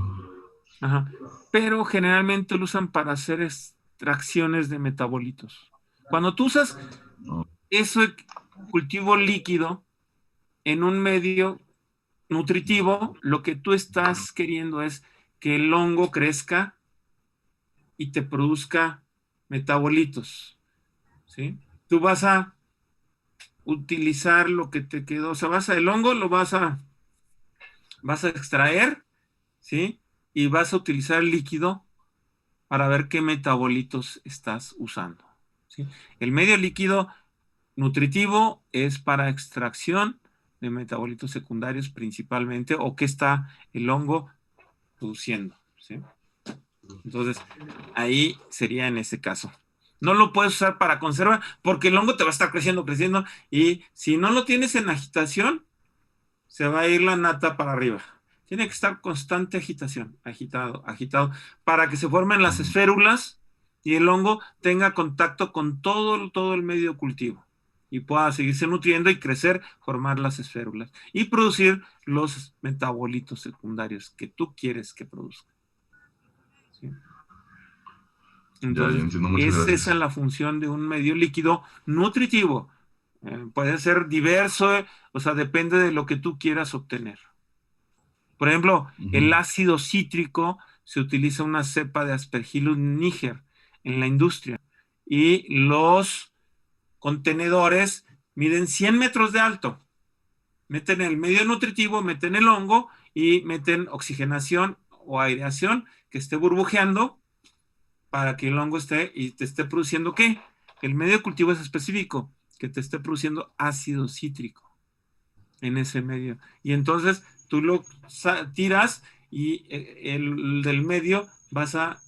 ajá, pero generalmente lo usan para hacer extracciones de metabolitos. Cuando tú usas No. ese cultivo líquido en un medio nutritivo, lo que tú estás queriendo es que el hongo crezca y te produzca metabolitos, ¿sí? Tú vas a utilizar lo que te quedó, o sea, el hongo lo vas a extraer, ¿sí? Y vas a utilizar el líquido para ver qué metabolitos estás usando, ¿sí? El medio líquido nutritivo es para extracción de metabolitos secundarios principalmente, o que está el hongo produciendo, ¿sí? Entonces, ahí sería en ese caso. No lo puedes usar para conservar porque el hongo te va a estar creciendo, creciendo, y si no lo tienes en agitación, se va a ir la nata para arriba. Tiene que estar constante agitación, agitado, agitado, para que se formen las esférulas y el hongo tenga contacto con todo el medio cultivo y pueda seguirse nutriendo y crecer, formar las esférulas y producir los metabolitos secundarios que tú quieres que produzca, ¿sí? Ya Entonces, entiendo, muchas es esa gracias. la función de un medio líquido nutritivo. Puede ser diverso, o sea, depende de lo que tú quieras obtener. Por ejemplo, Ujú. el ácido cítrico se utiliza una cepa de Aspergillus niger en la industria y los contenedores miden 100 metros de alto, Meten el medio nutritivo, meten el hongo y meten oxigenación o aireación que esté burbujeando para que el hongo esté y te esté produciendo ¿qué? El medio de cultivo es específico, que te esté produciendo ácido cítrico en ese medio. Y entonces tú lo tiras y el del medio vas a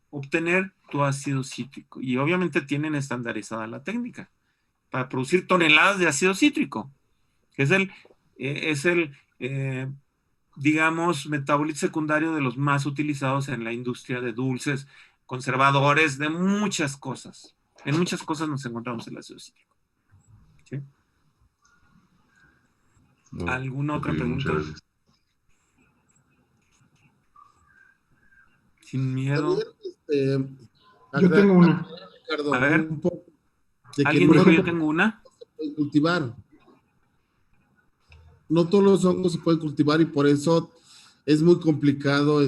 obtener tu ácido cítrico. Y obviamente tienen estandarizada la técnica para producir toneladas de ácido cítrico, que es el digamos, metabolito secundario de los más utilizados en la industria de dulces, conservadores, de muchas cosas. En muchas cosas nos encontramos el ácido cítrico. ¿Sí? No, ¿Alguna ok, otra muchas pregunta? gracias. Sin miedo. También, Yo tengo una. Ricardo, A ver, un poco de que ¿alguien no dijo se yo tengo una? pueden cultivar. No todos los hongos se pueden cultivar y por eso es muy complicado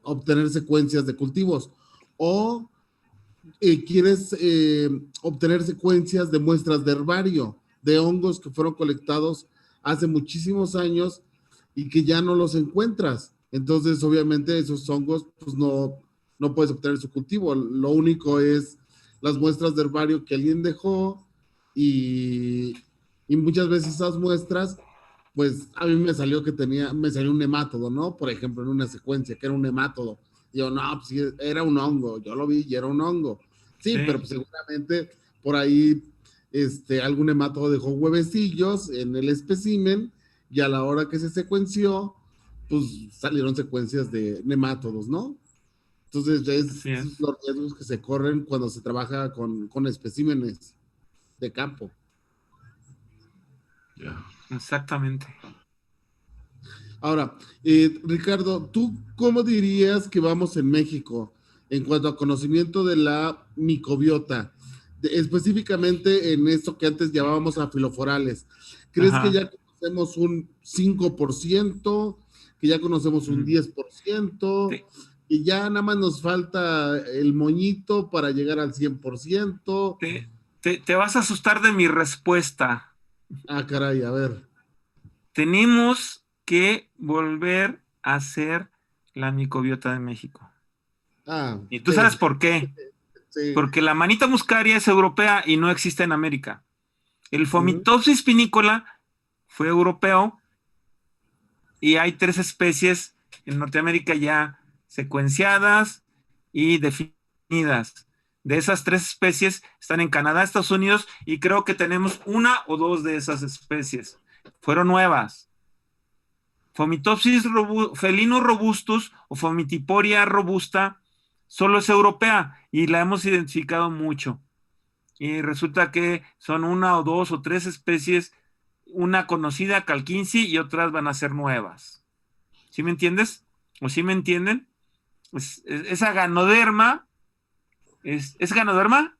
obtener secuencias de cultivos. O quieres obtener secuencias de muestras de herbario, de hongos que fueron colectados hace muchísimos años y que ya no los encuentras. Entonces, obviamente, esos hongos, pues no puedes obtener su cultivo. Lo único es las muestras de herbario que alguien dejó y, y muchas veces esas muestras, pues a mí me salió un nemátodo, ¿no? Por ejemplo, en una secuencia que era un nemátodo. Y yo, no, pues sí, era un hongo. Yo lo vi y era un hongo. Sí, Sí. pero pues, seguramente por ahí algún hemato dejó huevecillos en el espécimen y a la hora que se secuenció, pues salieron secuencias de nemátodos, ¿no? Entonces, Así esos es. son los riesgos que se corren cuando se trabaja con especímenes de campo. Ya. Exactamente. Ahora, Ricardo, ¿tú cómo dirías que vamos en México en cuanto a conocimiento de la microbiota? Específicamente en esto que antes llamábamos a filoforales. ¿Crees que Ajá. ya conocemos un 5%, que ya conocemos un 10%, Te, y ya nada más nos falta el moñito para llegar al 100%? te vas a asustar de mi respuesta. Ah, caray, a ver. Tenemos que volver a hacer la microbiota de México. Ah, ¿Y tú sabes sí, por qué? sí. Porque la manita muscaria es europea y no existe en América. El Ujú. Fomitopsis pinicola fue europeo y hay 3 especies en Norteamérica ya secuenciadas y definidas. De esas 3 especies están en Canadá, Estados Unidos y creo que tenemos 1 o 2 de esas especies. Fueron nuevas. Fomitopsis felino robustus o Fomitiporia robusta solo es europea y la hemos identificado mucho. Y resulta que son 1 o 2 o 3 especies, una conocida, Calquinci, y otras van a ser nuevas. ¿Sí me entiendes? ¿O sí me entienden? Esa ganoderma, ¿es ganoderma?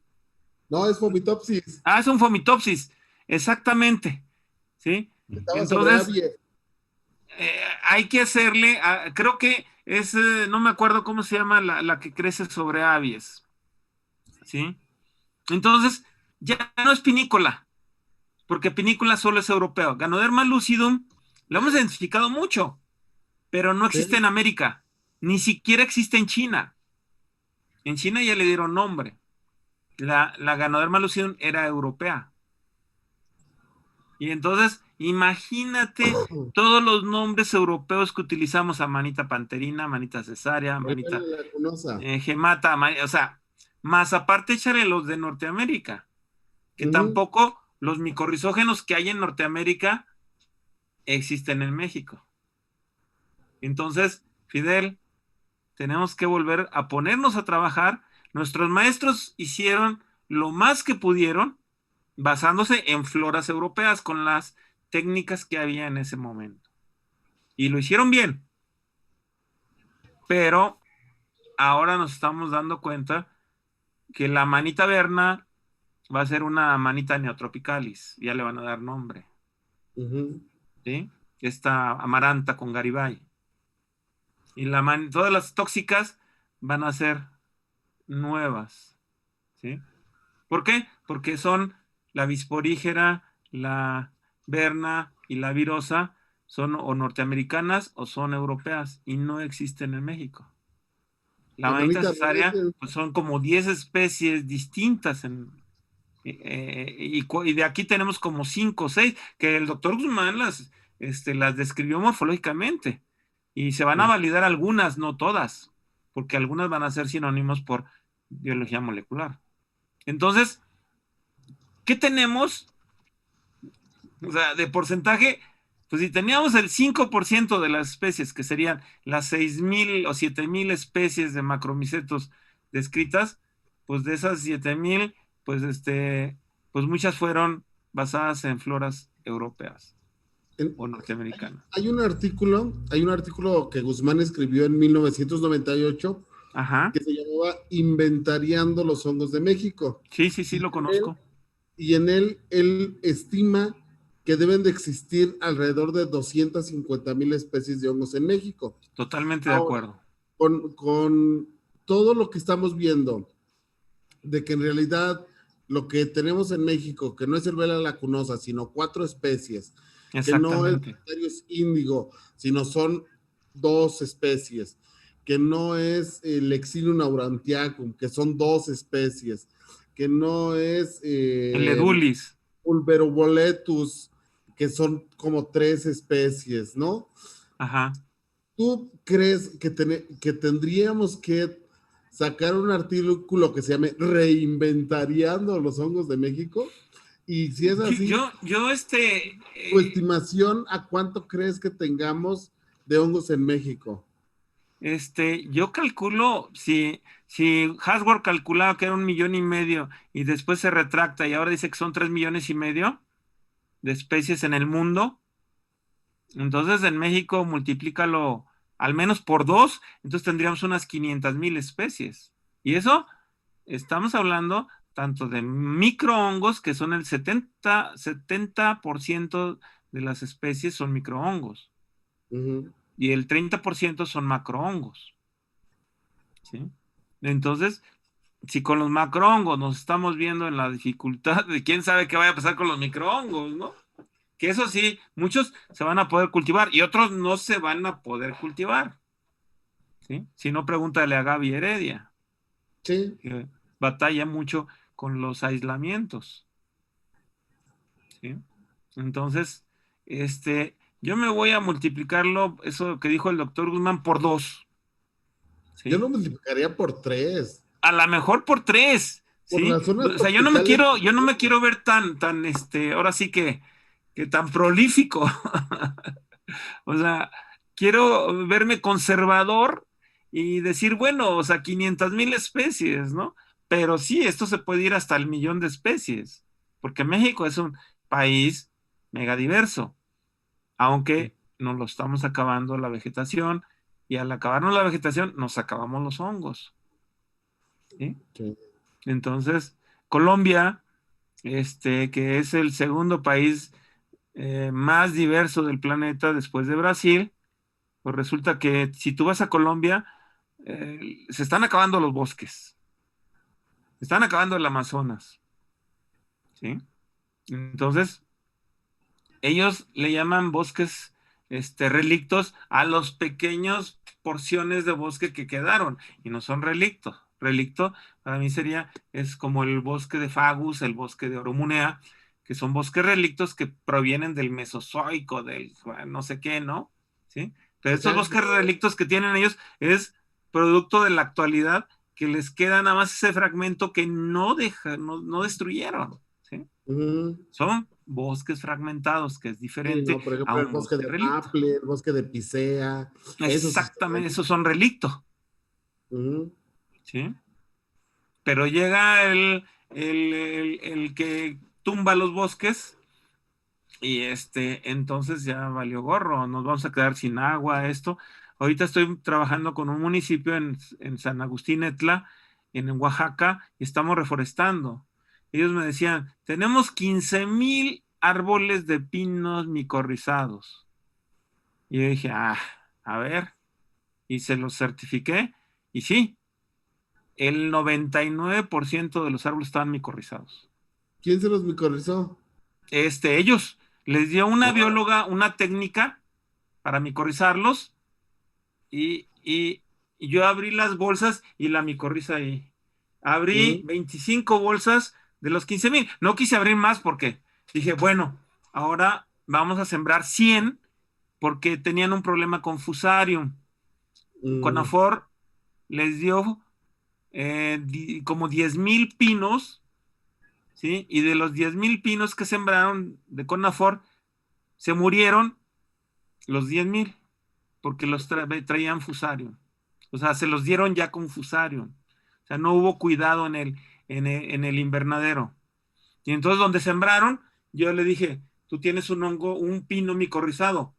No, es Fomitopsis. Ah, es un Fomitopsis, exactamente. ¿Sí? Estaba sobre Entonces, Avie. hay que hacerle, creo que es, no me acuerdo cómo se llama la que crece sobre avies, ¿sí? Entonces, ya no es pinícola, porque pinícola solo es europeo. Ganoderma lucidum lo hemos identificado mucho, pero no existe Sí. en América, ni siquiera existe en China. En China ya le dieron nombre. La Ganoderma lucidum era europea. Y entonces, imagínate todos los nombres europeos que utilizamos a manita panterina, manita cesárea, manita Lacunosa. gemata, o sea, más aparte échale los de Norteamérica, que Ujú. tampoco los micorrizógenos que hay en Norteamérica existen en México. Entonces, Fidel, tenemos que volver a ponernos a trabajar. Nuestros maestros hicieron lo más que pudieron basándose en floras europeas con las técnicas que había en ese momento. Y lo hicieron bien, pero ahora nos estamos dando cuenta que la manita verna va a ser una manita neotropicalis, ya le van a dar nombre, Ujú. ¿sí? Esta amaranta con Garibay. Y todas las tóxicas van a ser nuevas, ¿sí? ¿Por qué? Porque son la bisporígera, la Berna y la virosa son o norteamericanas o son europeas y no existen en México. La manita Manita cesárea, verde. pues son como 10 especies distintas y de aquí tenemos como 5 o 6 que el doctor Guzmán las describió morfológicamente y se van a validar algunas, no todas, porque algunas van a ser sinónimos por biología molecular. Entonces, ¿qué tenemos? O sea, de porcentaje, pues si teníamos el 5% de las especies, que serían las 6,000 o 7,000 especies de macromicetos descritas, pues de esas 7,000, pues pues muchas fueron basadas en floras europeas En- o norteamericanas. hay un artículo que Guzmán escribió en 1998 Ajá. que se llamaba Inventariando los hongos de México. Sí, sí, sí, Y lo en él, conozco. y en él estima que deben de existir alrededor de 250,000 especies de hongos en México. Totalmente de Ahora, acuerdo. con todo lo que estamos viendo, de que en realidad lo que tenemos en México, que no es el vela lacunosa, sino 4 especies, que no es Exactamente. Asterios índigo, sino son 2 especies, que no es el Exilium aurantiacum, que son 2 especies, que no es El Edulis. Pulveroboletus, que son como 3 especies, ¿no? Ajá. ¿Tú crees que tendríamos que sacar un artículo que se llame Reinventariando los hongos de México? Y si es así, Yo, tu estimación, ¿a cuánto crees que tengamos de hongos en México? yo calculo, si Haswell calculaba que era 1,5 millones y después se retracta y ahora dice que son 3,5 millones de especies en el mundo, entonces en México multiplícalo al menos por 2, entonces tendríamos unas 500,000 especies. Y eso estamos hablando tanto de microhongos, que son el 70% de las especies son microhongos, Ujú. y el 30% son macrohongos, ¿sí? Entonces, si con los macrohongos nos estamos viendo en la dificultad de quién sabe qué vaya a pasar con los microhongos, ¿no? Que eso sí, muchos se van a poder cultivar y otros no se van a poder cultivar, ¿sí? Si no, pregúntale a Gaby Heredia, Sí, que batalla mucho con los aislamientos, ¿sí? Entonces, yo me voy a multiplicarlo, eso que dijo el doctor Guzmán, por 2, yo ¿sí? lo multiplicaría por 3, A lo mejor por 3, por ¿sí? razones O sea, tropicales. yo no me quiero ver tan, ahora sí que tan prolífico. O sea, quiero verme conservador y decir, bueno, o sea, 500,000 especies, ¿no? Pero sí, esto se puede ir hasta el millón de especies, porque México es un país megadiverso, aunque nos lo estamos acabando la vegetación y al acabarnos la vegetación nos acabamos los hongos, ¿sí? Sí. Entonces, Colombia, que es el segundo país más diverso del planeta después de Brasil, pues resulta que si tú vas a Colombia, se están acabando los bosques, se están acabando el Amazonas, ¿sí? Entonces, ellos le llaman bosques, relictos a los pequeños porciones de bosque que quedaron y no son relictos. Relicto para mí es como el bosque de Fagus, el bosque de Oromunea, que son bosques relictos que provienen del Mesozoico, del no sé qué, ¿no? ¿Sí? Pero estos Exacto. bosques relictos que tienen ellos es producto de la actualidad, que les queda nada más ese fragmento que no destruyeron, ¿sí? Ujú. Son bosques fragmentados, que es Sí, diferente no, por a ejemplo, el un bosque bosque de relicto. Maple, el bosque de Picea, esos sí son Exactamente, esos relictos. son relictos, Ujú. ¿sí? Pero llega el que tumba los bosques y entonces ya valió gorro, nos vamos a quedar sin agua, esto. Ahorita estoy trabajando con un municipio en San Agustín Etla, en Oaxaca, y estamos reforestando. Ellos me decían, tenemos 15,000 árboles de pinos micorrizados. Y yo dije, a ver, y se los certifiqué, y sí, el 99% de los árboles estaban micorrizados. ¿Quién se los micorrizó? Ellos, Les dio una bióloga una técnica para micorrizarlos y yo abrí las bolsas y la micorriza ahí. Abrí 25 bolsas de los 15,000. No quise abrir más porque dije, bueno, ahora vamos a sembrar 100 porque tenían un problema con Fusarium. Conafor les dio como 10,000 pinos, ¿sí? Y de los 10,000 pinos que sembraron de Conafor, se murieron los 10,000 porque los traían Fusarium. O sea, se los dieron ya con Fusarium. O sea, no hubo cuidado en el invernadero. Y entonces donde sembraron, yo le dije, tú tienes un hongo, un pino micorrizado.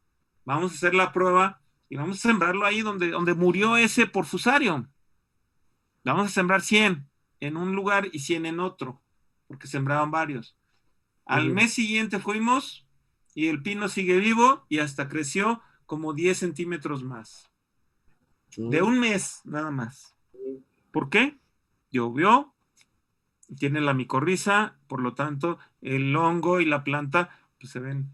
Vamos a hacer la prueba y vamos a sembrarlo ahí donde murió ese por Fusarium. Vamos a sembrar 100 en un lugar y 100 en otro, porque sembraban varios. Al mes siguiente fuimos y el pino sigue vivo y hasta creció como 10 centímetros más. De un mes nada más. ¿Por qué? Llovió, tiene la micorriza, por lo tanto el hongo y la planta pues, se ven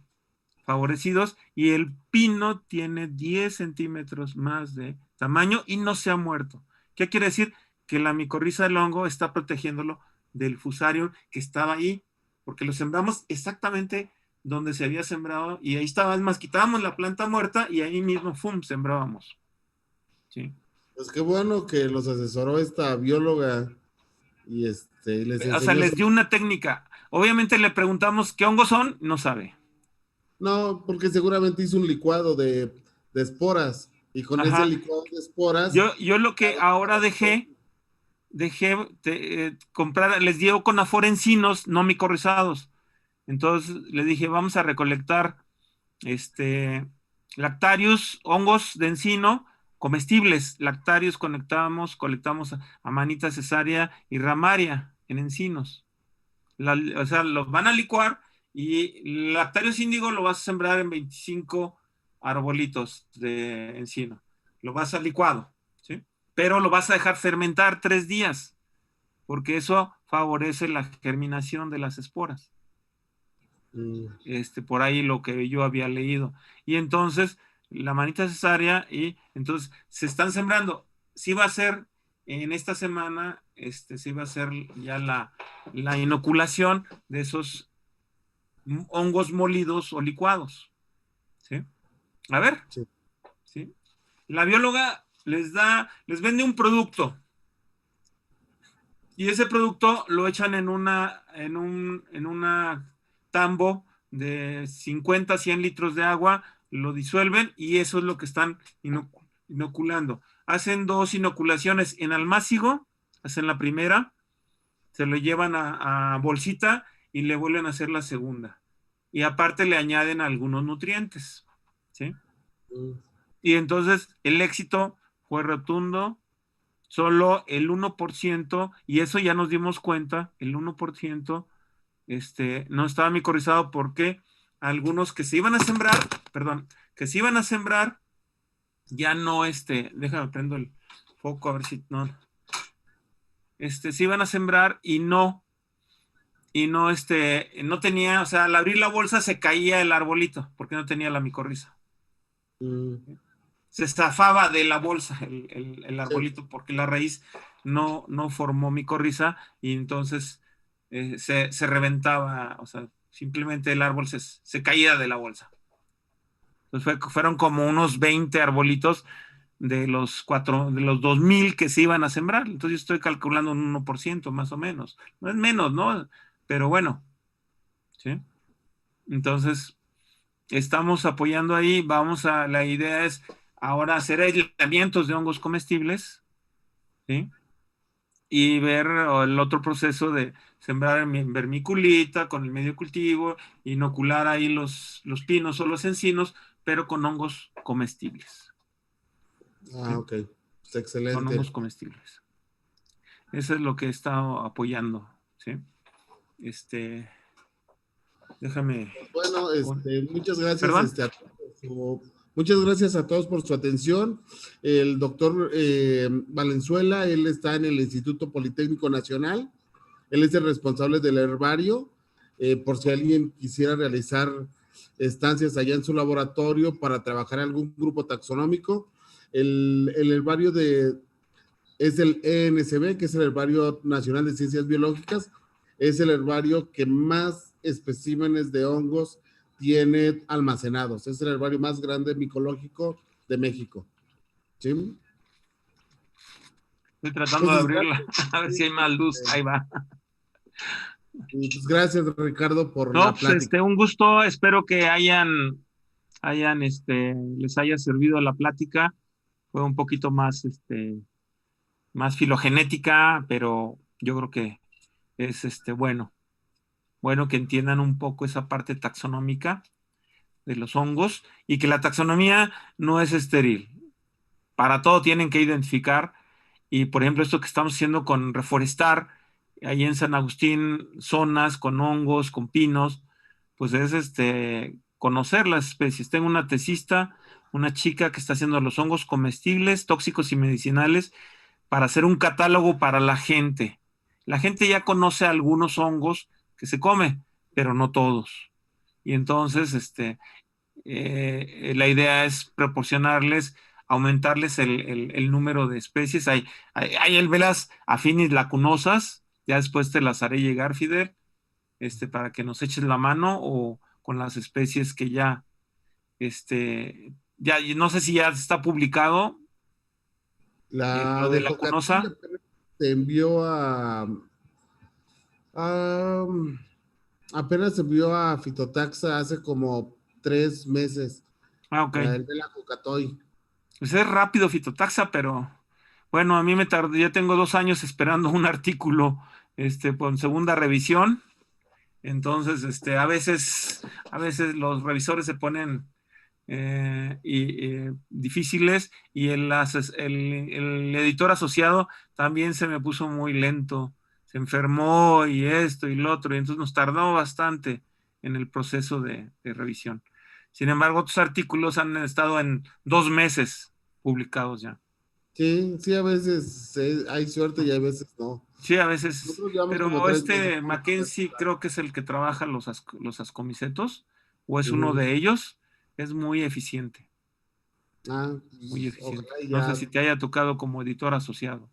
favorecidos y el pino tiene 10 centímetros más de tamaño y no se ha muerto. ¿Qué quiere decir? Que la micorriza del hongo está protegiéndolo del Fusarium que estaba ahí, porque lo sembramos exactamente donde se había sembrado y ahí estaba, es más, quitábamos la planta muerta y ahí mismo, ¡fum!, sembrábamos. ¿Sí? Pues qué bueno que los asesoró esta bióloga y les enseñó. O sea, les dio una técnica. Obviamente le preguntamos qué hongos son, no sabe. No, porque seguramente hizo un licuado de esporas y con ese licuado de esporas. Yo lo que ahora dejé comprar, les dio Conafor encinos no micorrizados. Entonces le dije, vamos a recolectar Lactarius, hongos de encino comestibles. Lactarius colectamos a manita cesárea y ramaria en encinos. O sea, los van a licuar y Lactarius índigo lo vas a sembrar en 25 arbolitos de encino. Lo vas a licuado, ¿sí? Pero lo vas a dejar fermentar 3 días, porque eso favorece la germinación de las esporas. Por ahí lo que yo había leído. Y entonces, la manita cesárea, y entonces se están sembrando. Sí va a ser en esta semana, sí va a ser ya la inoculación de esos hongos molidos o licuados. ¿Sí? A ver. Sí. ¿Sí? La bióloga les vende un producto. Y ese producto lo echan en una tambo de 50 a 100 litros de agua, lo disuelven y eso es lo que están inoculando. Hacen 2 inoculaciones en almácigo, hacen la primera, se lo llevan a bolsita y le vuelven a hacer la segunda. Y aparte le añaden algunos nutrientes, ¿sí? Y entonces el éxito fue rotundo. Solo el 1%, y eso ya nos dimos cuenta, el 1% no estaba micorrizado porque algunos que se iban a sembrar, ya no, déjame prendo el foco a ver si no, se iban a sembrar y no tenía, o sea, al abrir la bolsa se caía el arbolito porque no tenía la micorriza. Se zafaba de la bolsa el arbolito porque la raíz no formó micorriza y entonces se reventaba, o sea, simplemente el árbol se caía de la bolsa. Entonces fueron como unos 20 arbolitos de los 2,000 que se iban a sembrar. Entonces yo estoy calculando un 1% más o menos. No es menos, ¿no? Pero bueno, ¿sí? Entonces estamos apoyando ahí, la idea es ahora hacer aislamientos de hongos comestibles, ¿sí? Y ver el otro proceso de sembrar en vermiculita con el medio cultivo, inocular ahí los pinos o los encinos, pero con hongos comestibles. ¿Sí? Ok, está excelente. Con hongos comestibles. Eso es lo que he estado apoyando, ¿sí? Déjame. Bueno, muchas gracias. Muchas gracias a todos por su atención. El doctor Valenzuela, él está en el Instituto Politécnico Nacional. Él es el responsable del herbario. Por si alguien quisiera realizar estancias allá en su laboratorio para trabajar en algún grupo taxonómico. El herbario es el ENCB, que es el Herbario Nacional de Ciencias Biológicas. Es el herbario que más especímenes de hongos tiene almacenados. Es el herbario más grande micológico de México. ¿Sí? Estoy tratando de abrirla, a ver si hay más luz. Ahí va. Pues gracias, Ricardo, por No, la pues plática. un gusto. Espero que les haya servido la plática. Fue un poquito más, más filogenética, pero yo creo que es bueno que entiendan un poco esa parte taxonómica de los hongos y que la taxonomía no es estéril. Para todo tienen que identificar y, por ejemplo, esto que estamos haciendo con reforestar, ahí en San Agustín, zonas con hongos, con pinos, pues es conocer las especies. Tengo una tesista, una chica que está haciendo los hongos comestibles, tóxicos y medicinales para hacer un catálogo para la gente. La gente ya conoce algunos hongos que se come, pero no todos. Y entonces, la idea es proporcionarles, aumentarles el número de especies. Hay alveolas afines lacunosas, ya después te las haré llegar, Fidel, para que nos eches la mano o con las especies que ya no sé si ya está publicado La lo de de la Jocatilla cunosa. se envió a apenas se envió a Fitotaxa hace como 3 meses. Ah, ok. La del Vela Jocatoy. Pues es rápido Fitotaxa, pero bueno, a mí me tardó, ya tengo 2 años esperando un artículo, con segunda revisión. Entonces, a veces los revisores se ponen difíciles y el editor asociado también se me puso muy lento, se enfermó y esto y lo otro, y entonces nos tardó bastante en el proceso de revisión. Sin embargo, otros artículos han estado en 2 meses publicados ya. Sí, sí, a veces hay suerte y a veces no. Sí, a veces, Nosotros llevamos como pero 3 meses. Mackenzie creo que es el que trabaja los ascomicetos, o es uno Ujú. de ellos, es muy eficiente, muy Pues, eficiente. ojalá No sé si te haya tocado como editor asociado.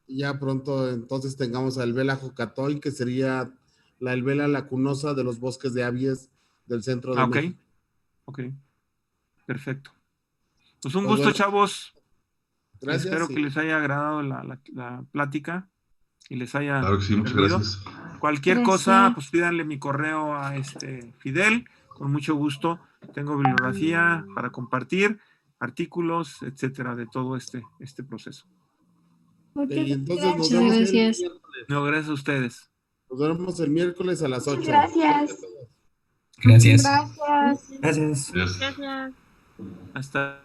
ya pronto entonces tengamos al Vela Jocatoy, que sería la Vela lacunosa de los bosques de Abies del centro de Ah, ok, México. ok, perfecto. Pues un Pues gusto, bueno, chavos. gracias Espero que y les haya agradado la plática y les haya Claro que sí, muchas servido. gracias. Cualquier cosa, pues pídanle mi correo a Fidel, con mucho gusto. Tengo bibliografía para compartir, artículos, etcétera, de todo este proceso. y entonces nos Muchas vemos el gracias. miércoles. No, gracias a ustedes. Nos vemos el miércoles a las 8. Gracias. Gracias. Gracias. Gracias. Adiós. Gracias. Hasta